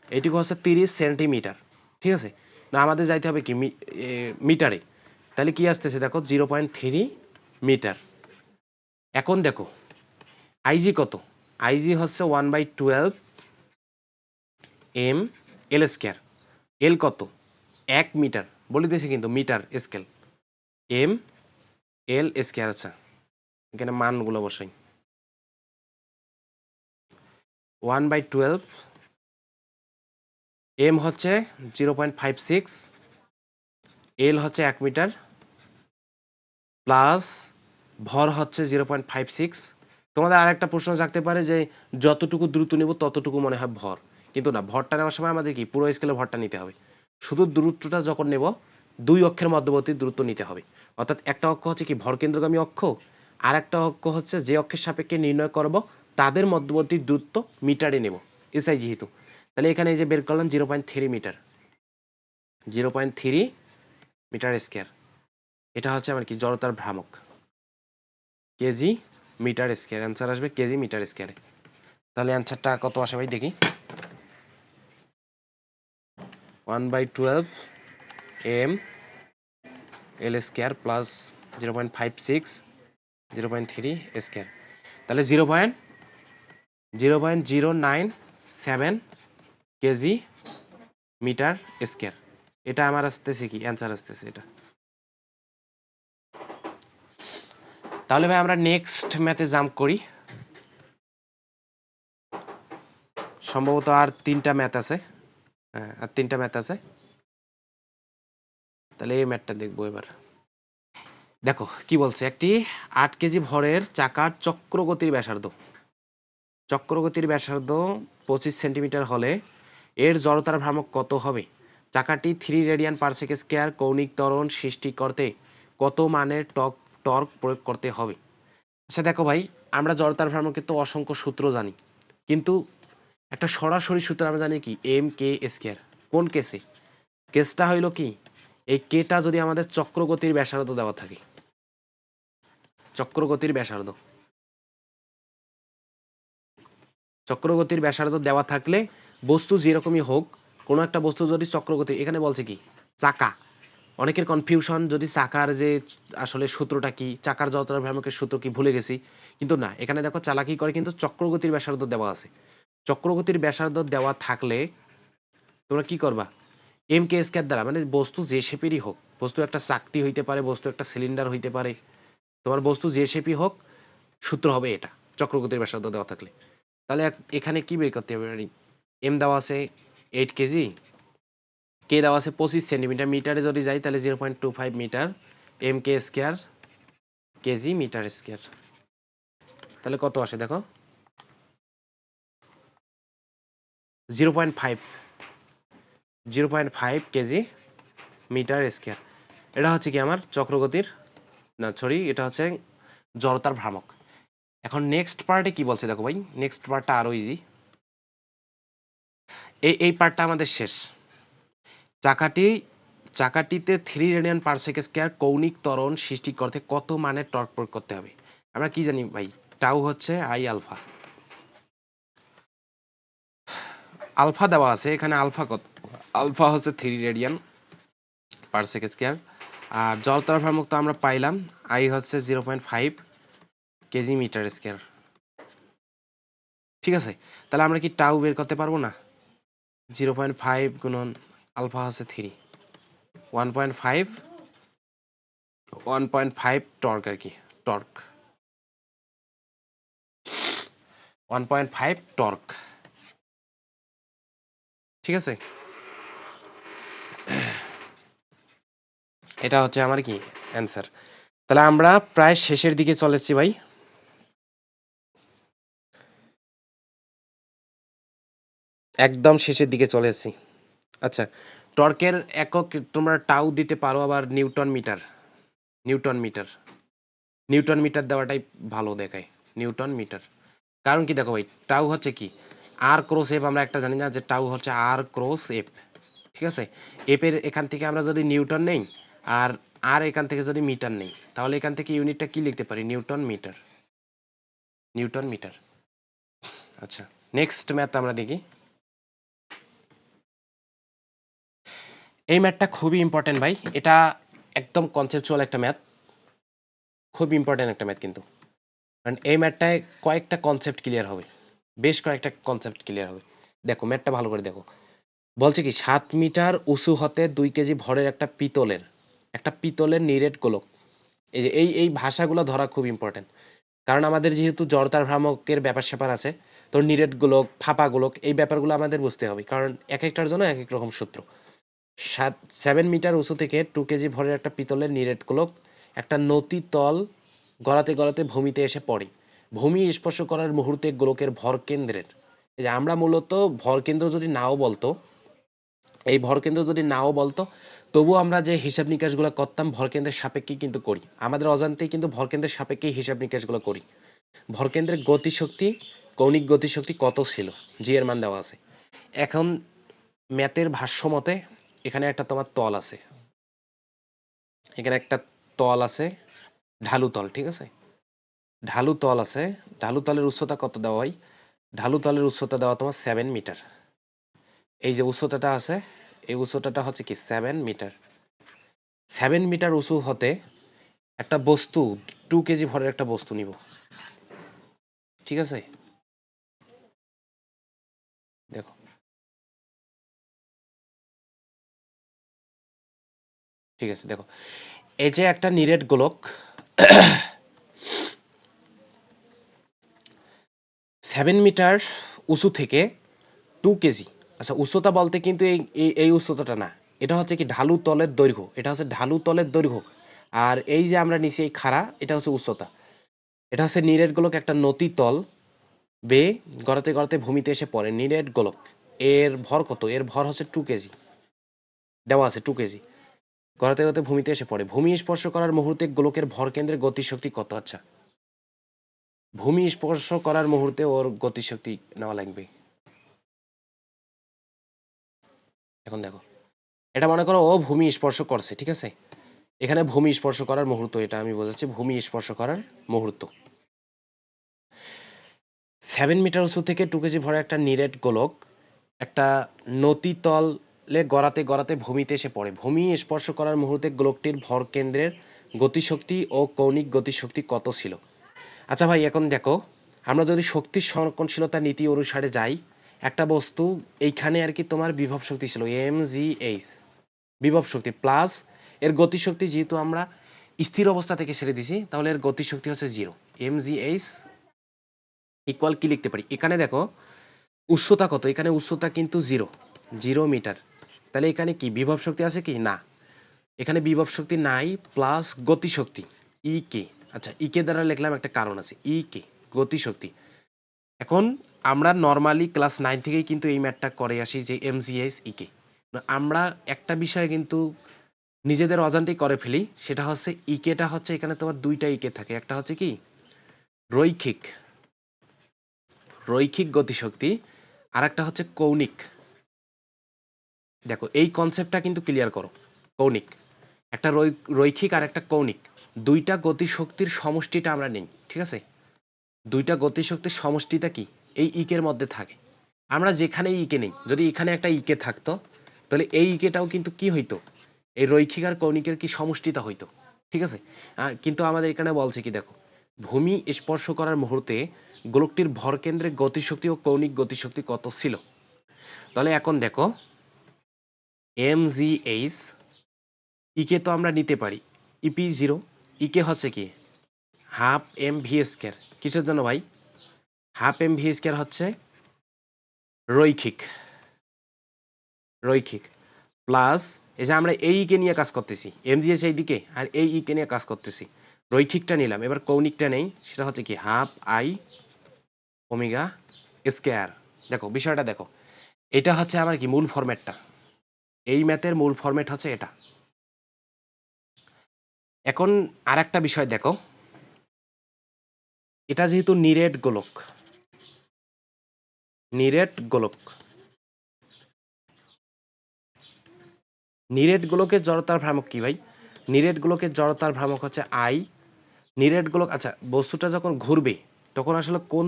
এইটুকু হচ্ছে 30 সেন্টিমিটার ঠিক আছে না আমাদের যাইতে হবে কি মিটারে তাহলে কি আসতেছে দেখো 0.3 মিটার এখন দেখো আইজি কত আইজি হচ্ছে 1/12 এম এল স্কয়ার এল কত 1 মিটার বলে দিয়েছে কিন্তু metre scale M L square আচ্ছা এখানে মানগুলো বসাই 1/12 এম হচ্ছে 0.56 এল হচ্ছে 1 মিটার প্লাস ভর হচ্ছে 0.56 তোমাদের আরেকটা প্রশ্ন জাগতে পারে যে যতটুকু দ্রুত নেব ততটুকু মনে হয় ভর কিন্তু না ভরটা নেওয়ার সময় আমাদের কি পুরো স্কেলে ভরটা নিতে হবে শুধু দূরত্বটা যখন নেব দুই অক্ষের মধ্যবর্তী দূরত্ব নিতে হবে অর্থাৎ একটা অক্ষ হচ্ছে কি ভরকেন্দ্রগামী অক্ষ আর একটা অক্ষ হচ্ছে যে অক্ষের সাপেক্ষে নির্ণয় করব তাদের মধ্যবর্তী দূরত্ব মিটারে নেব এসআই যেহেতু তাহলে এখানে এই যে বের করলাম 0.3 মিটার 0.3 মিটার স্কয়ার এটা হচ্ছে আমার কি জড়তার ভ্রামক কেজি মিটার স্কয়ার অ্যান্সার আসবে কেজি মিটার স্কয়ারে তাহলে অ্যান্সারটা কত আসে ভাই দেখি 1/12 M L square plus 0.56 0.3 square তাহলে 0.097 কেজি মিটার স্কয়ার এটা আমার আসতেছে কি অ্যান্সার আসতেছে এটা তাহলে ভাই আমরা নেক্সট ম্যাথে জাম্প করি সম্ভবত আর 3টা ম্যাথ আছে হ্যাঁ আর 3টা ম্যাথ আছে তাহলে এই ম্যাথটা দেখবো এবার দেখো কি বলছে একটি 8 কেজি ভরের চাকার চক্রগতির ব্যাসার্ধ 25 সেন্টিমিটার হলে এর জড়তার ভ্রামক কত হবে চাকাটি 3 রেডিয়ান পার সেকেন্ড স্কয়ার কৌণিক ত্বরণ সৃষ্টি করতে কত মানের টর্ক প্রয়োগ করতে হবে আচ্ছা দেখো ভাই আমরা জড়তার ভ্রামকের তো অসংখ্য সূত্র জানি কিন্তু একটা সরাসরি সূত্র আমরা জানি কি এম কে স্কয়ার কোন কেসে কেসটা হইল কি এই কেটা যদি আমাদের চক্রগতির ব্যাসার্ধ দেওয়া থাকে চক্রগতির ব্যাসার্ধ দেওয়া থাকলে বস্তু যেরকমই হোক কোনো একটা বস্তু যদি চক্রগতি এখানে বলছে কি চাকা অনেকের কনফিউশন যদি চাকার যে আসলে সূত্রটা কি চাকার জড়তার ভ্রামকের সূত্র কি ভুলে গেছি কিন্তু না এখানে দেখো চালাকি করে কিন্তু চক্রগতির ব্যাসার্ধ দেওয়া আছে চক্রগতির ব্যাসার্ধ দেওয়া থাকলে তোমরা কি করবা এম কে স্কয়ার দ্বারা মানে বস্তু যে শেপেরই হোক বস্তু একটা চাকতি হইতে পারে বস্তু একটা সিলিন্ডার হইতে পারে তোমার বস্তু যে শেপই হোক সূত্র হবে এটা চক্রগতির ব্যাসার্ধ দেওয়া থাকলে তাহলে এখানে কি বের করতে হবে এম দেওয়া আছে 8 কেজি কে দেওয়া আছে 25 সেন্টিমিটার মিটারে যদি যাই তাহলে 0.25 মিটার এম কে স্কয়ার কেজি মিটার স্কয়ার তাহলে কত আসে দেখো 0.5 কেজি মিটার স্কয়ার। এটা হচ্ছে কি আমার চক্রগতির, না সরি, এটা হচ্ছে জড়তার ভ্রামক। এখন নেক্সট পার্টে কি বলছে দেখো ভাই, নেক্সট পার্টটা আরো ইজি। এই পার্টটা আমাদের শেষ। চাকাটিতে 3 রেডিয়ান পার সেকেন্ড স্কয়ার কৌণিক ত্বরণ সৃষ্টি করতে কত মানের টর্ক প্রয়োগ করতে হবে? আমরা কি জানি ভাই, টাউ হচ্ছে আই আলফা। আলফা দেওয়া আছে এখানে, আলফা কত? আলফা হচ্ছে 3 রেডিয়ান পার সেকেন্ড স্কয়ার। আর জড়তার ভ্রামক তো আমরা পাইলাম, আই হচ্ছে 0.5 কেজি মিটার স্কয়ার। ঠিক আছে, তাহলে আমরা কি টাউ বের করতে পারবো না? 0.5 গুণন আলফা হচ্ছে 3, 1.5 টর্ক আর কি, টর্ক 1.5 টর্ক। ঠিক আছে, এটা হচ্ছে আমার কি অ্যান্সার। তাহলে আমরা প্রায় শেষের দিকে চলে এসেছি ভাই। একদম শেষের দিকে চলে এসেছি। আচ্ছা, টর্কের একক তোমরা টাউ দিতে পারো, আবার newton metre. Newton metre newton metre দেওয়াটাই ভালো দেখায়, নিউটন মিটার। কারণ কি দেখো ভাই, টাউ হচ্ছে কি আর ক্রস এফ, আমরা একটা জানি না যে টাউ হচ্ছে আর ক্রস এফ। ঠিক আছে, এফ এর এখান থেকে আমরা যদি নিউটন নেই, আর আর এখান থেকে যদি মিটার নেই, তাহলে এখান থেকে ইউনিটটা কি লিখতে পারি? Newton metre, newton metre. আচ্ছা, নেক্সট ম্যাথ আমরা দেখি। এই ম্যাথটা খুবই ইম্পর্টেন্ট ভাই, এটা একদম কনসেপচুয়াল একটা ম্যাথ, খুব ইম্পর্টেন্ট একটা ম্যাথ কিন্তু। কারণ এই ম্যাথটায় কয়েকটা কনসেপ্ট ক্লিয়ার হবে, বেশ কয়েকটা কনসেপ্ট ক্লিয়ার হবে। দেখো ম্যাথটা ভালো করে দেখো। বলছে কি 7 মিটার উঁচু হতে 2 কেজি ভরের একটা পিতলের নিরেট গোলক। এই যে এই ভাষাগুলো ধরা খুব ইম্পর্টেন্ট, কারণ আমাদের যেহেতু জড়তার ভ্রামকের ব্যাপার স্যাপার আছে, তো নিরেট গোলক, ফাঁপা গোলক, এই ব্যাপারগুলো আমাদের বুঝতে হবে, কারণ এক একটার জন্য এক এক রকম সূত্র। 7 মিটার উঁচু থেকে 2 কেজি ভরের একটা পিতলের নিরেট গোলক একটা নতি তল গড়াতে গড়াতে ভূমিতে এসে পড়ে। ভূমি স্পর্শ করার মুহূর্তে গোলকের ভর কেন্দ্রের, এই যে আমরা মূলত ভর কেন্দ্র যদি নাও বলতো, এই ভর কেন্দ্র যদি নাও বলতো, তবু আমরা যে হিসাব নিকাশগুলো করতাম ভর কেন্দ্রের সাপেক্ষে কিন্তু করি, আমাদের অজান্তেই কিন্তু ভর কেন্দ্রের সাপেক্ষে হিসাব নিকাশগুলো করি। ভর কেন্দ্রের গতিশক্তি, কৌণিক গতিশক্তি কত ছিল, জি এর মান দেওয়া আছে। এখন ম্যাথের ভাষ্য মতে এখানে একটা তোমার তল আছে, এখানে একটা তল আছে, ঢালু তল। ঠিক আছে, ঢালু তল আছে, ঢালু তলের উচ্চতা কত দেওয়া হয়? ঢালু তলের উচ্চতা দেওয়া তোমার 7 মিটার। এই যে উচ্চতাটা আছে, এই উচ্চতাটা হচ্ছে কি 7 মিটার। 7 মিটার উঁচু হতে একটা বস্তু, 2 কেজি ভরের একটা বস্তু নিব। ঠিক আছে, দেখো ঠিক আছে, দেখো এই যে একটা নিরেট গোলক 7 মিটার উঁচু থেকে 2 কেজি। আচ্ছা, উচ্চতা বলতে কিন্তু এই উচ্চতাটা না, এটা হচ্ছে কি ঢালু তলের দৈর্ঘ্য, এটা হচ্ছে ঢালু তলের দৈর্ঘ্য। আর এই যে আমরা নিচে এই খাড়া, এটা হচ্ছে উচ্চতা। এটা হচ্ছে নিরেট গোলক একটা নতি তল বেয়ে গড়াতে গড়াতে ভূমিতে এসে পড়ে। নিরেট গোলক এর ভর কত? এর ভর হচ্ছে 2 কেজি, দেওয়া আছে 2 কেজি। গড়াতে গড়াতে ভূমিতে এসে পড়ে। ভূমি স্পর্শ করার মুহূর্তে গোলকের ভর কেন্দ্রের গতিশক্তি কত? আচ্ছা, ভূমি স্পর্শ করার মুহূর্তে ওর গতিশক্তি নেওয়া লাগবে। এখন দেখো, এটা মনে করো ও ভূমি স্পর্শ করছে, ঠিক আছে, এখানে ভূমি স্পর্শ করার মুহূর্ত, এটা আমি বোঝাচ্ছি ভূমি স্পর্শ করার মুহূর্ত। 7 মিটার উঁচু থেকে 2 কেজি ভরে একটা নিরেট গোলক একটা নতি তলে গড়াতে গড়াতে ভূমিতে এসে পড়ে। ভূমি স্পর্শ করার মুহূর্তে গোলকটির ভর কেন্দ্রের গতিশক্তি ও কৌণিক গতিশক্তি কত ছিল? আচ্ছা ভাই, এখন দেখো আমরা যদি শক্তির সংরক্ষণশীলতা নীতি অনুসারে যাই, একটা বস্তু এইখানে আর কি তোমার বিভব শক্তি ছিল mgh, বিভব শক্তি প্লাস এর গতিশক্তি, যেহেতু আমরা স্থির অবস্থা থেকে ছেড়ে দিছি, তাহলে এর গতিশক্তি হচ্ছে 0। mgh ইকুয়াল কি লিখতে পারি? এখানে দেখো উচ্চতা কত, এখানে উচ্চতা কিন্তু 0 মিটার। তাহলে এখানে কি বিভব শক্তি আছে কি? না, এখানে বিভব শক্তি নাই, প্লাস গতিশক্তি ই কে। আচ্ছা, ই কে দ্বারা লিখলাম, একটা কারণ আছে, ই কে গতিশক্তি। এখন আমরা নর্মালি ক্লাস 9 থেকেই কিন্তু এই ম্যাথটা করে আসি যে এমজিএস ইকে। আমরা একটা বিষয় কিন্তু নিজেদের অজান্তেই করে ফেলি, সেটা হচ্ছে ইকেটা হচ্ছে এখানে তোমার দুইটা ইকে থাকে, একটা হচ্ছে কি রৈখিক রৈখিক গতিশক্তি, আর একটা হচ্ছে কৌণিক। দেখো এই কনসেপ্টটা কিন্তু ক্লিয়ার করো। কৌণিক একটা রৈখিক আর একটা কৌণিক, দুইটা গতিশক্তির সমষ্টিটা আমরা নেই, ঠিক আছে? দুইটা গতিশক্তির সমষ্টিটা কি এই ইকের মধ্যে থাকে। আমরা যেখানে ইকে নেই, যদি এখানে একটা ইকে থাকতো তাহলে এই ইকেটাও কিন্তু কি হইতো, এই রৈখিক আর কৌণিকের কি সমষ্টিতা হইতো, ঠিক আছে? কিন্তু আমাদের এখানে বলছে কি দেখো, ভূমি স্পর্শ করার মুহূর্তে গোলকটির ভরকেন্দ্রে গতিশক্তি ও কৌণিক গতিশক্তি কত ছিল। তাহলে এখন দেখো এমজিএইচ ইকে তো আমরা নিতে পারি ইপি জিরো, ইকে হচ্ছে কি হাফ এম ভি স্কয়ার। কিসের জন্য ভাই? হাফ এম ভি স্কয়ার হচ্ছে রৈখিক রৈখিক প্লাস এই যে আমরা এই ইকে নিয়ে কাজ করতেছি, এমজিএস এই দিকে আর এই ইকে নিয়ে কাজ করতেছি, রৈখিকটা নিলাম। এবার কৌণিকটা নেই, সেটা হচ্ছে কি হাফ আই ওমেগা স্কয়ার। দেখো বিষয়টা দেখো, এটা হচ্ছে আমার কি মূল ফরম্যাটটা, এই ম্যাথের মূল ফরম্যাট হচ্ছে এটা। এখন আর একটা বিষয় দেখো, এটা যেহেতু নিরেট গোলক, নিরেট গোলক, নিরেট গোলকের জড়তার ভ্রামক কি ভাই? নিরেট গোলকের জড়তার ভ্রামক হচ্ছে আই। নিরেট গোলক, আচ্ছা বস্তুটা যখন ঘুরবে তখন আসলে কোন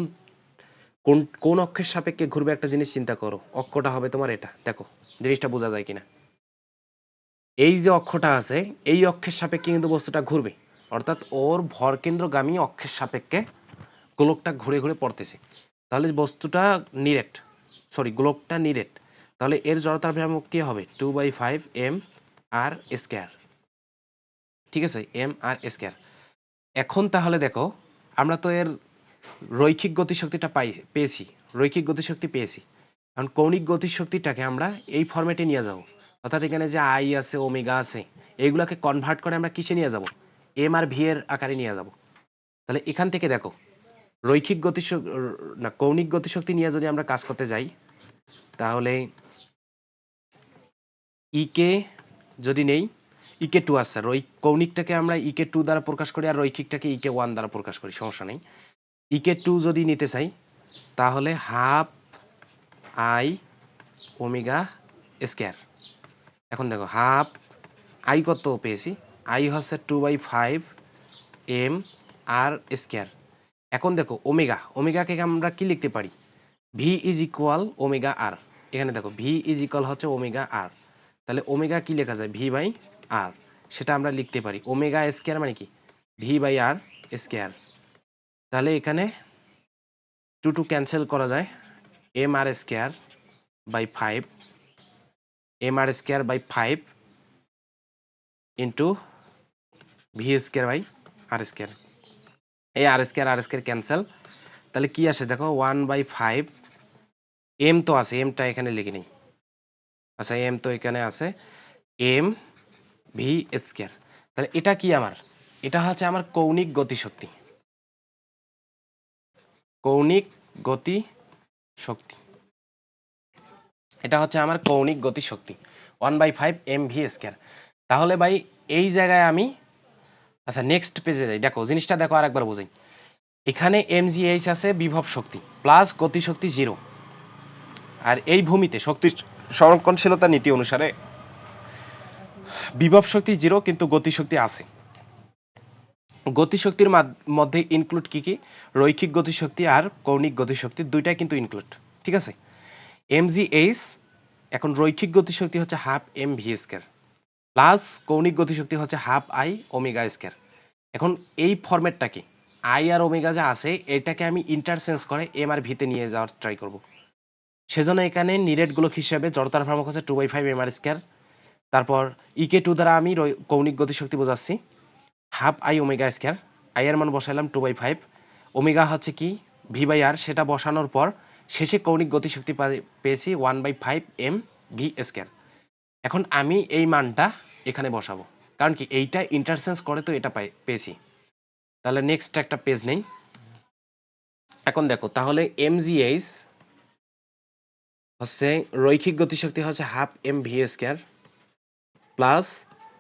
কোন কোন অক্ষের সাপেক্ষে ঘুরবে একটা জিনিস চিন্তা করো, অক্ষটা হবে তোমার এটা। দেখো জিনিসটা বোঝা যায় কিনা, এই যে অক্ষটা আছে এই অক্ষের সাপেক্ষে কিন্তু বস্তুটা ঘুরবে, অর্থাৎ ওর ভরকেন্দ্রগামী অক্ষের সাপেক্ষে গোলকটা ঘুরে ঘুরে পড়তেছে। তাহলে বস্তুটা নিরেট, সরি গোলকটা নিরেট, তাহলে এর জড়তার ভ্রামক কি হবে 2/5 এম আর স্কয়ার, ঠিক আছে? M R square. এখন তাহলে দেখো আমরা তো এর রৈখিক গতিশক্তিটা পেয়েছি, রৈখিক গতিশক্তি পেয়েছি। এখন কৌণিক গতিশক্তিটাকে আমরা এই ফরম্যাটে নিয়ে যাব, অর্থাৎ এখানে যে আই আছে ওমেগা আছে এইগুলাকে কনভার্ট করে আমরা কিসে নিয়ে যাব, এম আর ভি এর আকারে নিয়ে যাব। তাহলে এখান থেকে দেখো রৈখিক গতিশক্তি না কৌণিক গতিশক্তি নিয়ে যদি আমরা কাজ করতে যাই, তাহলে ইকে যদি নেই, ইকে টু আসছে, কৌণিকটাকে আমরা ইকে টু দ্বারা প্রকাশ করি আর রৈখিকটাকে ইকে ওয়ান দ্বারা প্রকাশ করি, সমস্যা নেই। ইকে টু যদি নিতে চাই তাহলে হাফ আই ওমেগা স্কয়ার। এখন দেখো হাফ আই কত পেয়েছি, আই হচ্ছে 2/5 এম আর স্কয়ার। এখন দেখো ওমেগা, ওমেগাকে আমরা কি লিখতে পারি, ভি ইজ ইকুয়াল ওমেগা আর। এখানে দেখো ভি ইজ ইকুয়াল হচ্ছে ওমেগা আর, তাহলে ওমেগা কি লেখা যায় ভি বাই আর, সেটা আমরা লিখতে পারি ওমেগা স্কয়ার মানে কি ভি বাই আর স্কয়ার। তাহলে এখানে টু টু ক্যান্সেল করা যায়, M R square by 5, M R square by 5 into V square by R square. এই আর স্কয়ার ক্যান্সেল, তাহলে কি আসে দেখো 1/5, এম তো আছে, এমটা এখানে লিখে নিই, আচ্ছা এম তো এখানে আছে, এম ভি স্কয়ার। তাহলে এটা কি আমার, এটা হচ্ছে আমার কৌণিক গতিশক্তি, কৌণিক গতি শক্তি, এটা হচ্ছে আমার কৌণিক গতি শক্তি 1/5 এম ভি স্কয়ার। তাহলে ভাই এই জায়গায় আমি, আচ্ছা নেক্সট পেজে যাই, দেখো জিনিসটা দেখো আরেকবার বোঝাই। এখানে এমজিএইচ আছে বিভব শক্তি প্লাস গতি শক্তি 0, আর এই ভূমিতে শক্তি সংরক্ষণশীলতা নীতি অনুসারে বিভব শক্তি 0 কিন্তু গতি শক্তি আছে। গতিশক্তির মধ্যে ইনক্লুড কি কি, রৈখিক গতিশক্তি আর কৌণিক গতিশক্তি দুইটাই কিন্তু ইনক্লুড, ঠিক আছে? এমজিএইচ এখন রৈখিক গতিশক্তি হচ্ছে half M V square plus কৌণিক গতিশক্তি হচ্ছে হাফ আই ওমেগা স্কয়ার। এখন এই ফরম্যাটটা কি, আই আর ওমেগা যা আছে এটাকে আমি ইন্টারচেঞ্জ করে এম আর ভিতে নিয়ে যাওয়ার ট্রাই করব। সেজন্য এখানে নিরেট গোলক হিসেবে জড়তার ভ্রামক হচ্ছে 2/5 এম আর স্কয়ার, তারপর ইকে টু দ্বারা আমি কৌণিক গতিশক্তি বোঝাচ্ছি half I omega square, I এর মান বসাইলাম 2/5, ওমেগা হচ্ছে কি ভি বাই আর, সেটা বসানোর পর শেষে কৌণিক গতিশক্তি পেয়েছি 1/5 এম ভি স্কয়ার। এখন আমি এই মানটা এখানে বসাবো, কারণ কি এইটা ইন্টারচেঞ্জ করে তো এটা পেয়েছি। তাহলে নেক্সট একটা পেজ নেই। এখন দেখো তাহলে এমজিএইচ হচ্ছে রৈখিক গতিশক্তি হচ্ছে half M V square plus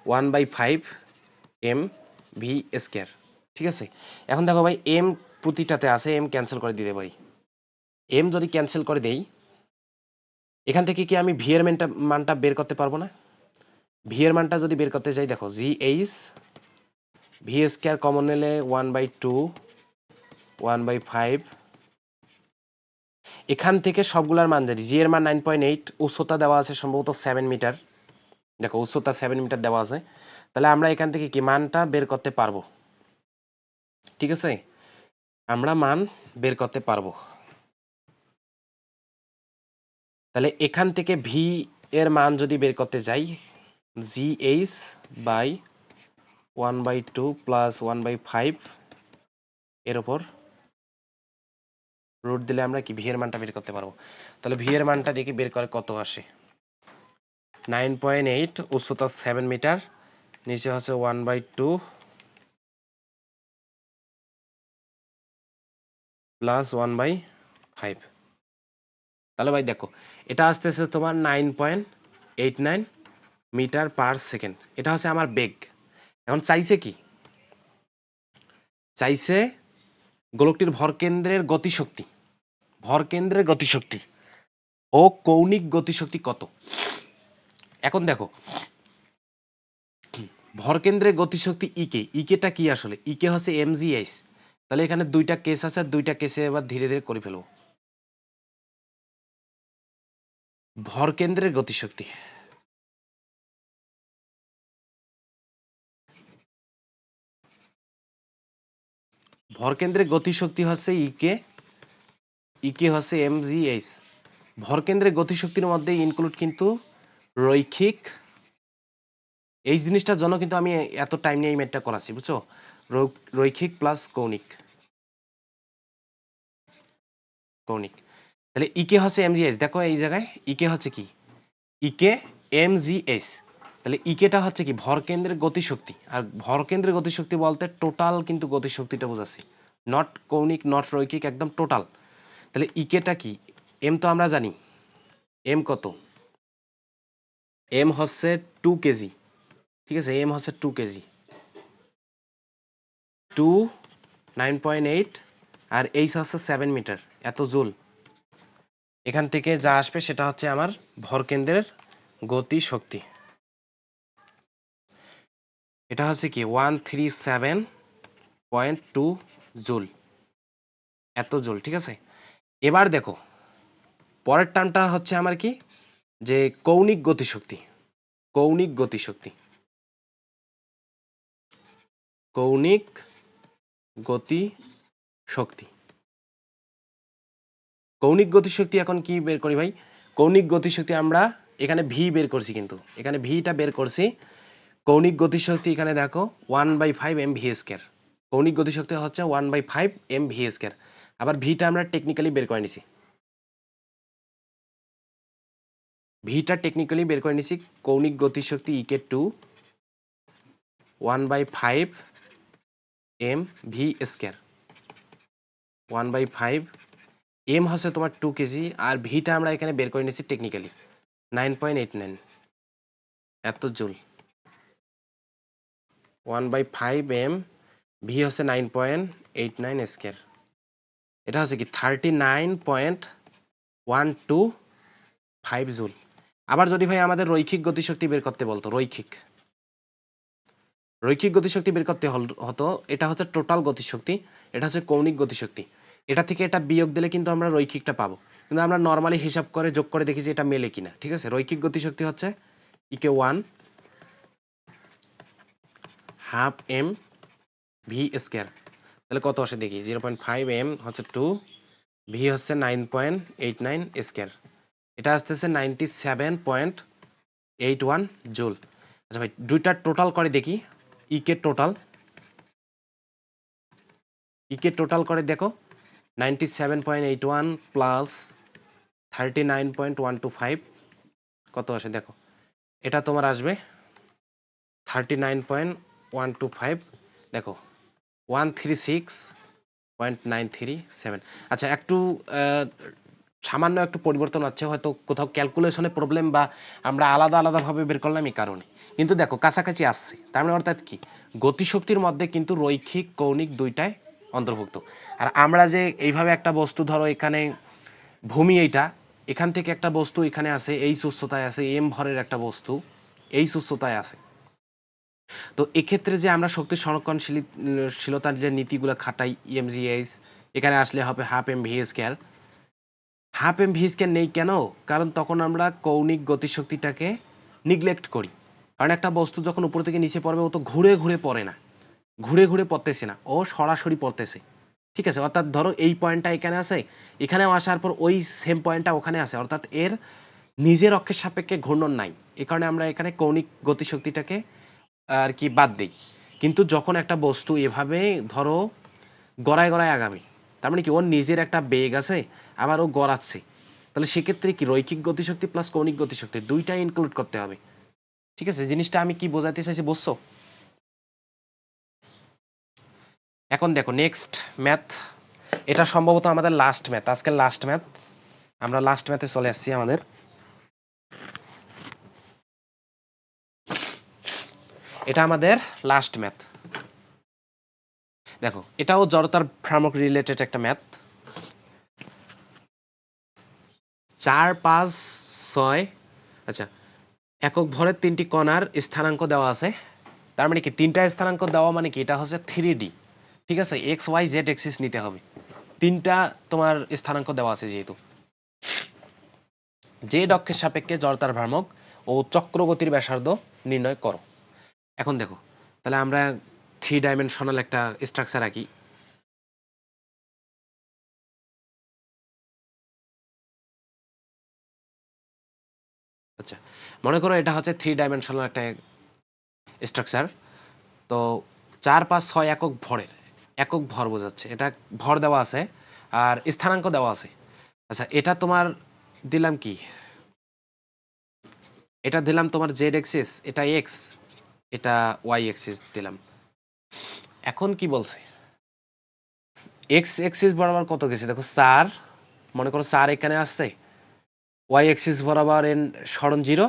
1/5 M V square. ঠিক আছে, এখন দেখো ভাই এম প্রতিটাতে আছে, এম ক্যান্সেল করে দিতে পারি। এম যদি ক্যান্সেল করে দেই, এখান থেকে কি আমি ভি এর মানটা বের করতে পারবো না? ভি এর মানটা যদি বের করতে যাই, দেখো G H V square common নিলে 1/2 1/5, এখান থেকে সবগুলার মান জানি। জি এর মান 9.8, উচ্চতা দেওয়া আছে সম্ভবত 7 মিটার। দেখো উচ্চতা 7 মিটার দেওয়া আছে, তাহলে আমরা এখান থেকে কি মানটা বের করতে পারবো। ঠিক আছে, আমরা মান বের করতে পারবো। তাহলে এখান থেকে ভি এর মান যদি বের করতে যাই, জি এইচ বাই 1/2 প্লাস 1/5 এর উপর রুট দিলে আমরা কি ভি এর মানটা বের করতে পারবো। তাহলে ভি এর মানটা দেখি বের করে কত আসে। 9.8, উচ্চতা 7 মিটার, নিচে হচ্ছে 1/2 প্লাস 1/5। তাহলে ভাই দেখো এটা আসতেছে তোমার 9.89 মিটার পার সেকেন্ড। এটা হচ্ছে আমার বেগ। এখন চাইছে কি, চাইছে গোলকটির ভরকেন্দ্রের গতিশক্তি, ভরকেন্দ্রের গতিশক্তি ও কৌণিক গতিশক্তি কত। এখন দেখো ভরকেন্দ্রের গতিশক্তি ইকে, ইকেটা কি আসলে, ইকে হচ্ছে এমজিএইচ। তাহলে এখানে দুইটা কেস আছে, দুইটা কেসে এবার ধীরে ধীরে করে ফেলবো। ভরকেন্দ্রের গতিশক্তি, ভরকেন্দ্রের গতিশক্তি হচ্ছে ইকে, ইকে হচ্ছে এমজিএইচ। ভরকেন্দ্রের গতিশক্তির মধ্যে ইনক্লুড কিন্তু রৈখিক, এই জিনিসটার জন্য কিন্তু আমি এত টাইম নিয়ে এই ম্যাথটা করাচ্ছি, বুঝছো। রৈখিক প্লাস কৌণিক, কৌণিক। তাহলে ইকে হচ্ছে এমজিএইচ, দেখো এই জায়গায় ইকে হচ্ছে কি, ইকে এমজিএইচ। তাহলে ইকেটা হচ্ছে কি ভরকেন্দ্রের গতিশক্তি, আর ভরকেন্দ্রের গতিশক্তি বলতে টোটাল কিন্তু গতিশক্তিটা বোঝাচ্ছি, নট কৌণিক নট রৈখিক, একদম টোটাল। তাহলে ইকেটা কি, এম তো আমরা জানি, এম কত, এম হচ্ছে 2 কেজি। ঠিক আছে, এম হচ্ছে 2 কেজি, 2 9.8, আর এইচ হচ্ছে 7 মিটার, এত জুল। এখান থেকে যা আসবে সেটা হচ্ছে আমার ভরকেন্দ্রের গতি শক্তি। এটা হচ্ছে কি 137.2 জুল, এত জুল। ঠিক আছে, এবার দেখো পরের টার্মটা হচ্ছে আমার কি, যে কৌণিক গতিশক্তি, কৌণিক গতিশক্তি, কৌণিক গতি শক্তি, কৌণিক গতিশক্তি। এখন কি বের করি ভাই, কৌণিক গতিশক্তি আমরা এখানে ভি বের করছি, কিন্তু এখানে ভিটা বের করছি। কৌণিক গতিশক্তি এখানে দেখো 1/5 এম ভি স্কয়ার, কৌণিক গতিশক্তি হচ্ছে 1/5 এম ভি স্কয়ার। আবার ভিটা আমরা টেকনিক্যালি বের করে নিছি, ভিটা টেকনিক্যালি বের করে নিছি। কৌণিক গতিশক্তি EK to 1/5 M V square, 1/5, M হচ্ছে তোমার 2 কেজি, আর ভিটা আমরা এখানে বের করে নিছি টেকনিক্যালি 9.89, এত জুল। 1/5 এম ভি হচ্ছে 9.89 স্কয়ার, এটা হচ্ছে কি 39.125 জুল। আবার যদি ভাই আমাদের রৈখিক গতিশক্তি বের করতে বলতো, রৈখিক, রৈখিক গতিশক্তি বের করতে হতো, এটা হচ্ছে টোটাল গতিশক্তি, এটা হচ্ছে কৌণিক গতিশক্তি। এটা থেকে এটা বিয়োগ দিলে কিন্তু আমরা রৈখিকটা পাবো, কিন্তু আমরা নর্মালি হিসাব করে যোগ করে দেখি যে এটা মেলে কিনা। ঠিক আছে, রৈখিক গতিশক্তি হচ্ছে ইকে 1 হাফ এম ভি স্কয়ার। তাহলে কত আসে দেখি, 0.5 এম হচ্ছে 2, ভি হচ্ছে 9.89 স্কয়ার, এটা আসতেছে 97.81 জুল। আচ্ছা ভাই দুইটা টোটাল করে দেখি, ইকে টোটাল, ইকে টোটাল করে দেখো 97.81 প্লাস 39.125 কত আসে দেখো, এটা তোমার আসবে 39.125, দেখো 136.937। আচ্ছা একটু সামান্য একটু পরিবর্তন আছে, হয়তো কোথাও ক্যালকুলেশনে প্রবলেম বা আমরা আলাদা আলাদাভাবে বের করলাম এই কারণে, কিন্তু দেখো কাছাকাছি আসছে। তার মানে অর্থাৎ কি, গতিশক্তির মধ্যে কিন্তু রৈখিক কৌণিক দুইটাই অন্তর্ভুক্ত। আর আমরা যে এইভাবে একটা বস্তু, ধরো এখানে ভূমি, এইটা এখান থেকে একটা বস্তু এখানে আছে, এই উচ্চতায় আছে, এম ভরের একটা বস্তু এই উচ্চতায় আছে, তো এক্ষেত্রে যে আমরা শক্তি সংরক্ষণশীলতার যে নীতিগুলো খাটাই, ইএমজিএইচ, এখানে আসলে হবে half M V square. Half M V square নেই কেন? কারণ তখন আমরা কৌণিক গতিশক্তিটাকে নিগলেক্ট করি। কারণ একটা বস্তু যখন উপর থেকে নিচে পড়বে, ও তো ঘুরে ঘুরে পড়ে না, ঘুরে ঘুরে পড়তেছে না, ও সরাসরি পড়তেছে। ঠিক আছে, অর্থাৎ ধরো এই পয়েন্টটা এখানে আছে, এখানেও আসার পর ওই সেম পয়েন্টটা ওখানে আছে, অর্থাৎ এর নিজের অক্ষের সাপেক্ষে ঘূর্ণন নাই। এই কারণে আমরা এখানে কৌণিক গতিশক্তিটাকে আর কি বাদ দিই। কিন্তু যখন একটা বস্তু এভাবে ধরো গড়ায় গড়ায় আগামী, তার মানে কি ওর নিজের একটা বেগ আছে, আবার ও গড়াচ্ছে, তাহলে সেক্ষেত্রে কি রৈখিক গতিশক্তি প্লাস কৌণিক গতিশক্তি দুইটাই ইনক্লুড করতে হবে। ঠিক আছে, জিনিসটা আমি কি বোঝাতে চাইছি বুঝছো? এখন দেখো নেক্সট ম্যাথ, এটা সম্ভবত আমাদের লাস্ট ম্যাথ, আজকের লাস্ট ম্যাথ। আমরা লাস্ট ম্যাথে চলে আসছি আমাদের। এটা আমাদের লাস্ট ম্যাথ। দেখো এটাও জড়তার ভ্রামক রিলেটেড একটা ম্যাথ। 4, 5, 6, আচ্ছা, একক ভরের তিনটি কণার স্থানাঙ্ক দেওয়া আছে। তার মানে কি তিনটা স্থানাঙ্ক দেওয়া মানে কি, এটা হচ্ছে 3D। ঠিক আছে, এক্স ওয়াই জেড এক্সিস নিতে হবে, তিনটা তোমার স্থানাঙ্ক দেওয়া আছে যেহেতু। জেড অক্ষের সাপেক্ষে জড়তার ভ্রামক ও চক্রগতির ব্যাসার্ধ নির্ণয় করো। এখন দেখো, তাহলে আমরা 3 ডাইমেনশনাল একটা স্ট্রাকচার আঁকি। আচ্ছা, মনে করো এটা হচ্ছে 3 ডাইমেনশনাল একটা স্ট্রাকচার। তো 4, 5, 6 একক ভরের, একক ভর বোঝাচ্ছে, এটা ভর দেওয়া আছে আর স্থানাঙ্ক দেওয়া আছে। আচ্ছা, এটা তোমার দিলাম কি, এটা দিলাম তোমার জেড এক্সিস, এটা এক্স, এটা ওয়াই এক্সিস দিলাম। এখন কি বলছে, এক্স এক্সিস বরাবর কত গেছে দেখো 4, মনে করো 4 এখানে আসছে, ওয়াই এক্সিস বরাবর এন সরণ 0,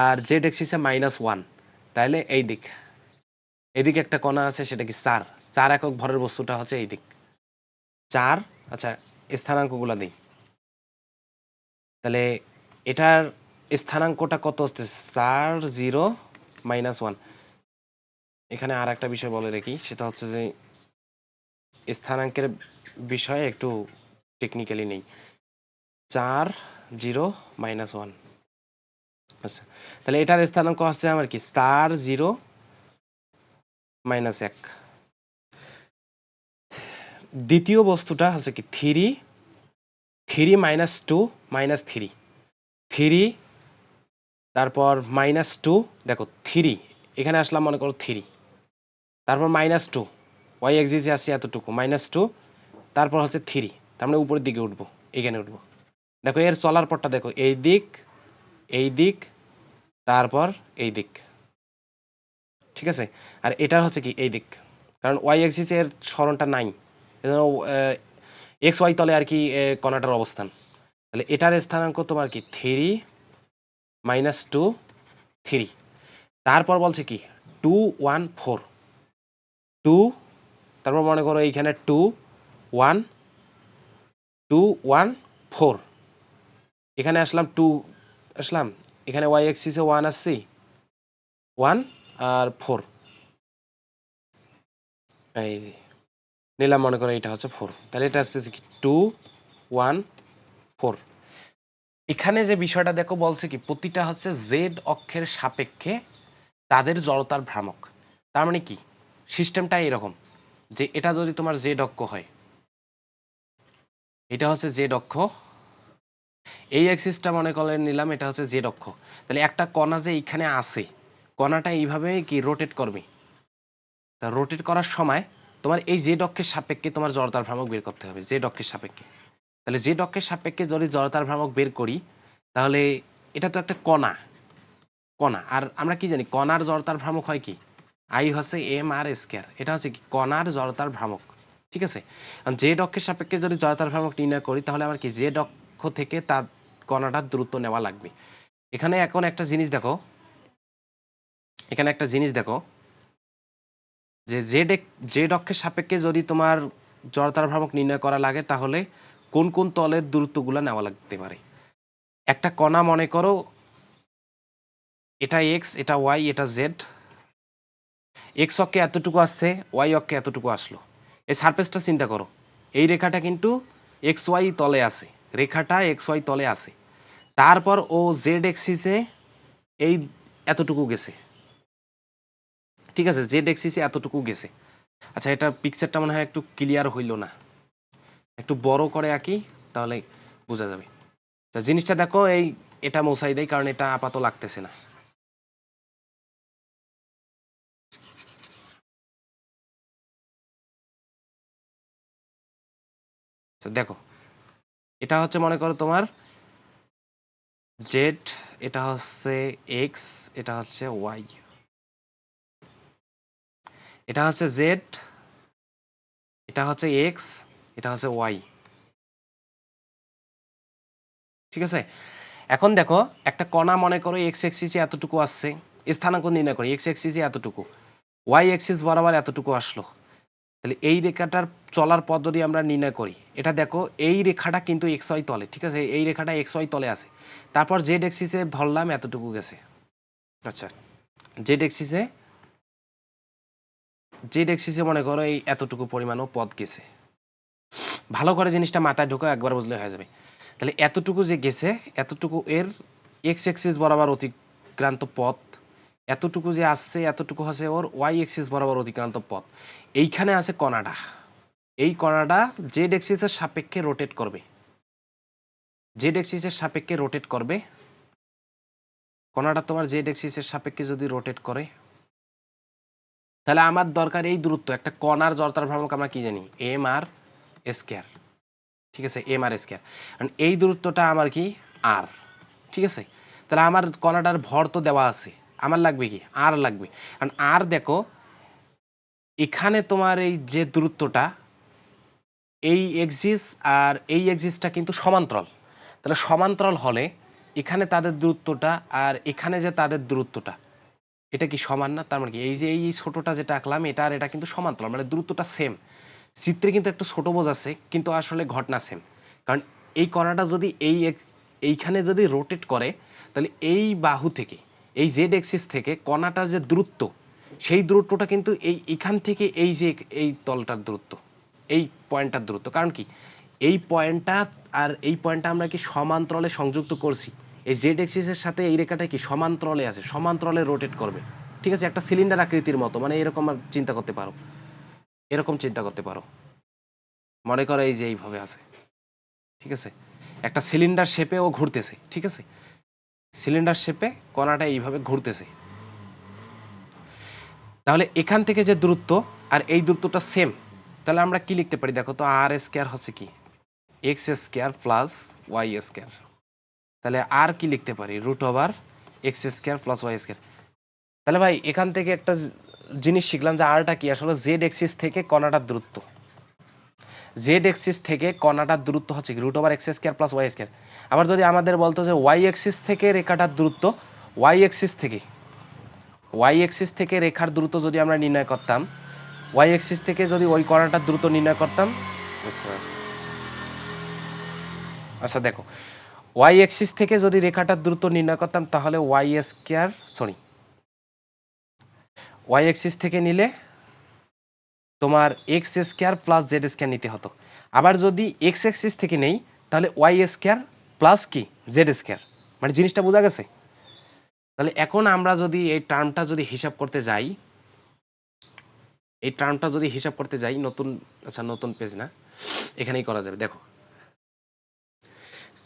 আর জেড এক্সিসে -1, তাহলে এই দিক, এদিকে একটা কণা আছে, সেটা কি 4, 4 একক ভরের বস্তুটা হচ্ছে এই দিক 4। আচ্ছা, স্থানাঙ্কগুলো দিই, তাহলে এটার স্থানাঙ্কটা কত আসছে 4, 0, -1। এখানে আর একটা বিষয় বলে রাখি, সেটা হচ্ছে যে স্থানাঙ্কের বিষয়ে একটু টেকনিক্যালি নেই। 4, 0, -1। আচ্ছা, তাহলে এটার স্থানাঙ্ক হচ্ছে আমার কি 4, 0, -1। দ্বিতীয় বস্তুটা হচ্ছে কি 3, 3, -2, -3, 3, তারপর -2, দেখো 3 এখানে আসলাম, মনে করো 3, তারপর -2, ওয়াই এক্সিসে আসছে এতটুকু, -2, তারপর হচ্ছে 3, তার মানে উপরের দিকে উঠবো, এখানে উঠবো। দেখো এর চলার পরটা দেখো, এই দিক, এই দিক, তারপর এই দিক। ঠিক আছে, আর এটার হচ্ছে কি এই দিক, কারণ ওয়াই এক্সিস এর সরণটা নাই, এক্স ওয়াই তলে আর কি কণাটার অবস্থান। তাহলে এটার স্থানাঙ্ক তোমার কি 3, -2, 3, তারপর বলছে কি 2, 1, 4, 2, তারপর মনে করো এইখানে 2, 1, 2, 1, 4, এখানে আসলাম 2, আসলাম এখানে ওয়াই এক্সিসে 1 আসছি, 1 আর 4, এই যে নিলাম, মনে করো এটা হচ্ছে 4, তাহলে এটা আসতেছে কি 2, 1, 4। এখানে যে বিষয়টা দেখো, বলছে কি প্রতিটা হচ্ছে জেড অক্ষের সাপেক্ষে তাদের জড়তার ভ্রামক। তার মানে কি সিস্টেমটা এরকম, যে এটা যদি তোমার জেড অক্ষ হয়, এটা হচ্ছে জেড অক্ষ, এই অ্যাক্সিসটা মনে করে নিলাম এটা হচ্ছে জেড অক্ষ, তাহলে একটা কণা যে এখানে আছে, কণাটা এইভাবে কি রোটেট করবে, তা রোটেট করার সময় তোমার এই জেড অক্ষের সাপেক্ষে তোমার জড়তার ভ্রামক বের করতে হবে, জেড অক্ষের সাপেক্ষে। তাহলে জেড অক্ষের সাপেক্ষে যদি জড়তার ভ্রামক বের করি, তাহলে এটা তো একটা কণা, কণা, আর আমরা কি জানি কণার জড়তার ভ্রামক হয় কি, আই হচ্ছে এম আর স্কয়ার, এটা হচ্ছে কি কণার জড়তার ভ্রামক। ঠিক আছে, জেড অক্ষের সাপেক্ষে যদি জড়তার ভ্রামক নির্ণয় করি, তাহলে আমার কি জেড পক্ষ থেকে তার কণাটার দূরত্ব নেওয়া লাগবে। এখানে এখন একটা জিনিস দেখো, যে জেড অক্ষের সাপেক্ষে যদি তোমার জড়তার ভ্রামক নির্ণয় করা লাগে তাহলে কোন কোন তলের দূরত্বগুলো নেওয়া লাগতে পারে। একটা কণা মনে করো এটা এক্স, এটা ওয়াই, এটা জেড। এক্স অক্ষে এতটুকু আসছে, ওয়াই অক্ষে এতটুকু আসলো। এই সারফেসটা চিন্তা করো, এই রেখাটা কিন্তু এক্স ওয়াই তলে আছে, রেখাটা এক্স ওয়াই তলে আছে। তারপর ও জেড এক্সিসে এই এতটুকু গেছে, ঠিক আছে, জেড এক্সিসে এতটুকু গেছে। আচ্ছা, এটা পিকচারটা মনে হয় একটু ক্লিয়ার হইল না, একটু বড় করে আঁকি তাহলে বোঝা যাবে। তা জিনিসটা দেখো, এটা মোছাই দেয় কারণ এটা আপাতত লাগতেছে না। দেখো, এটা হচ্ছে মনে করো তোমার জেড, এটা হচ্ছে এক্স, এটা হচ্ছে ওয়াই, এটা হচ্ছে জেড, এটা হচ্ছে এক্স, এটা হচ্ছে ওয়াই, ঠিক আছে। এখন দেখো, একটা কণা মনে করো এক্স এক্সিসে এতটুকু আসছে, স্থানাঙ্ক নির্ণয় করি, এক্স এক্সিসে এতটুকু, ওয়াই এক্সিস বরাবর এতটুকু আসলো। তাহলে এই রেখাটার চলার পথ যদি আমরা নির্ণয় করি, এটা দেখো এই রেখাটা কিন্তু এক্স ওয়াই তলে, ঠিক আছে, এই রেখাটা এক্স ওয়াই তলে আছে। তারপর জেড এক্সিসে ধরলাম এতটুকু গেছে। আচ্ছা, জেড এক্সিসে মনে করো এই এতটুকু পরিমাণও পথ গেছে। ভালো করে জিনিসটা মাথায় ঢোকা, একবার বুঝলে হয়ে যাবে। তাহলে এতটুকু যে গেছে, এতটুকু এর এক্স এক্সিস বরাবর অতিক্রান্ত পথ, এতটুকু যে আসছে এতটুকু হচ্ছে ওর ওয়াই এক্সিস বরাবর অতিক্রান্ত পথ। এইখানে আছে কণাটা, এই কণাটা জেড এক্সিসের সাপেক্ষে রোটেট করবে, জেড এক্সিসের সাপেক্ষে রোটেট করবে। কণাটা তোমার জেড এক্সিসের সাপেক্ষে যদি রোটেট করে, তাহলে আমার দরকার এই দূরত্ব। একটা কণার জড়তার ভ্রামক আমরা কি জানি, এম আর স্কয়ার, ঠিক আছে, এম আর স্কয়ার। এই দূরত্বটা আমার কি, আর, ঠিক আছে। তাহলে আমার কণাটার ভর তো দেওয়া আছে, আমার লাগবে কি, আর লাগবে। কারণ আর দেখো, এখানে তোমার এই যে দূরত্বটা, এই এক্সিস আর এই এক্সিসটা কিন্তু সমান্তরাল। তাহলে সমান্তরাল হলে এখানে তাদের দূরত্বটা আর এখানে যে তাদের দূরত্বটা, এটা কি সমান না? তার মানে কি, এই যে এই ছোটটা যেটা আঁকলাম, এটা আর এটা কিন্তু সমান্তরাল, মানে দূরত্বটা সেম। চিত্রে কিন্তু একটু ছোট বোঝাচ্ছে, কিন্তু আসলে ঘটনা সেম। কারণ এই কণাটা যদি এইখানে যদি রোটেট করে, তাহলে এই বাহু থেকে, এই জেড এক্সিস থেকে কণাটার যে দূরত্ব, সেই দূরত্বটা কিন্তু এইখান থেকে এই যে এই তলটার দূরত্ব, এই পয়েন্টটার দূরত্ব। কারণ কি, এই পয়েন্টটা আর এই পয়েন্টটা আমরা কি সমান্তরালে সংযুক্ত করছি। এই জেড এক্সিসের সাথে এই রেখাটা কি সমান্তরালে আছে, সমান্তরালে রোটেট করবে, ঠিক আছে। একটা সিলিন্ডার আকৃতির মতো, মানে এরকম চিন্তা করতে পারো, এরকম চিন্তা করতে পারো। মনে করো এই যে এইভাবে আছে, ঠিক আছে, একটা সিলিন্ডার শেপে ও ঘুরতেছে, ঠিক আছে, সিলিন্ডার শেপে কণাটা এইভাবে ঘুরতেছে। তাহলে এখান থেকে যে দূরত্ব আর এই দূরত্বটা সেম, তাহলে আমরা কি লিখতে পারি দেখো তো, আর স্কয়ার হচ্ছে কি X square plus Y square. তাহলে আর কি লিখতে পারি, root over X square plus Y square. তাহলে ভাই এখান থেকে একটা জিনিস শিখলাম যে আরটা কি, আসলে জেড এক্সিস থেকে কণাটার দূরত্ব, জেড এক্সিস থেকে কণাটার দূরত্ব হচ্ছে root over X square plus Y square. আবার যদি আমাদের বলতো যে ওয়াই এক্সিস থেকে রেখাটার দূরত্ব, ওয়াই এক্সিস থেকে রেখার দূরত্ব যদি আমরা নির্ণয় করতাম, ওয়াই এক্সিস থেকে যদি ওই কণাটার দূরত্ব নির্ণয় করতাম, আচ্ছা দেখো, ওয়াই এক্সিস থেকে যদি রেখাটার দূরত্ব নির্ণয় করতাম, তাহলে ওয়াই এক্সিস থেকে নিলে তোমার x square plus Z square নিতে হতো। আবার যদি এক্স এক্সিস থেকে নেই, তাহলে ওয়াই স্কয়ার প্লাস কি জেড স্কয়ার। মানে জিনিসটা বোঝা গেছে? তাহলে এখন আমরা যদি এই টার্মটা যদি হিসাব করতে যাই, নতুন, আচ্ছা নতুন পেজ না, এখানেই করা যাবে। দেখো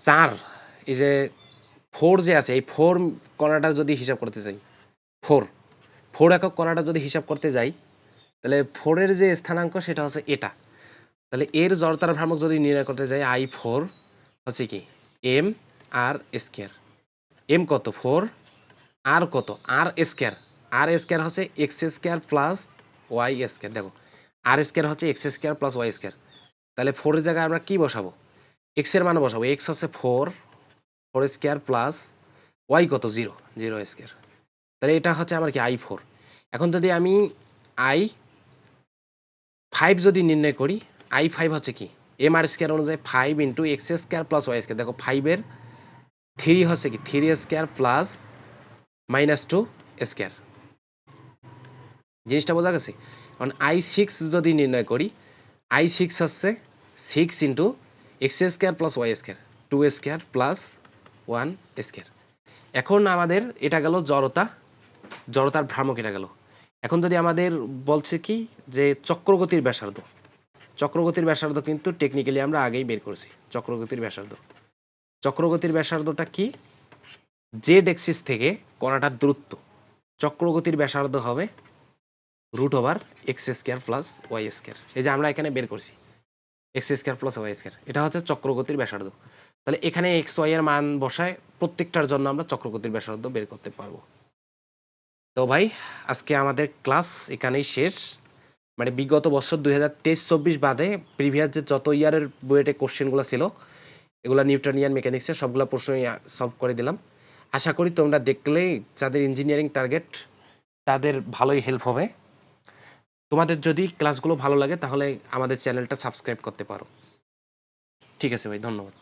4, এই যে 4 যে আছে, এই 4 কণাটা যদি হিসাব করতে যাই, 4 একক কণাটা যদি হিসাব করতে যাই, তাহলে 4 এর যে স্থানাঙ্ক সেটা হচ্ছে এটা। তাহলে এর জড়তার ভ্রামক যদি নির্ণয় করতে যাই, I4 হচ্ছে কি এম আর স্কয়ার। এম কত 4, আর কত আর স্কয়ার। আর স্কয়ার হচ্ছে X square plus Y square. দেখো আর স্কয়ার হচ্ছে X square plus Y square. তাহলে 4 এর জায়গায় আমরা কি বসাবো, এক্স এর মান বসাবো, এক্স হচ্ছে 4 স্কোয়ার প্লাস ওয়াই কত 0 স্কোয়ার, তাহলে এটা হচ্ছে আমার কি i4। এখন যদি আমি i5 যদি নির্ণয় করি, i5 হচ্ছে কি এম আর স্কোয়ার অনুযায়ী 5 into X square plus Y square. দেখো 5-এর 3 হচ্ছে কি 3 স্কোয়ার প্লাস -2 স্কোয়ার, জিনিসটা বোঝা গেছে। কারণ i6 যদি নির্ণয় করি, i6 হচ্ছে 6 into X square plus Y square, 2 square plus 1 square. এখন আমাদের এটা গেল জড়তার ভ্রামক এটা গেল। এখন যদি আমাদের বলছে কি যে চক্রগতির ব্যাসার্ধ কিন্তু টেকনিক্যালি আমরা আগেই বের করছি। চক্রগতির ব্যাসার্ধটা কি, জেড এক্সিস থেকে কণাটার দূরত্ব, চক্রগতির ব্যাসার্ধ হবে √/(x² + y²। এই যে আমরা এখানে বের করছি x² + y², এটা হচ্ছে চক্রগতির ব্যাসার্ধ। তাহলে এখানে এক্স ওয়াই এর মান বসায় প্রত্যেকটার জন্য আমরা চক্রগতির ব্যাসার্ধ বের করতে পারবো। তো ভাই আজকে আমাদের ক্লাস এখানেই শেষ। মানে বিগত বছর 2023-24 বাদে প্রিভিয়াস যে যত ইয়ারের বুয়েটে কোশ্চেনগুলো ছিল, এগুলা নিউটনিয়ান মেকানিক্সের সবগুলো প্রশ্নই সলভ করে দিলাম। আশা করি তোমরা দেখলেই যাদের ইঞ্জিনিয়ারিং টার্গেট তাদের ভালোই হেল্প হবে। তোমাদের যদি ক্লাসগুলো ভালো লাগে তাহলে আমাদের চ্যানেলটা সাবস্ক্রাইব করতে পারো। ঠিক আছে ভাই, ধন্যবাদ।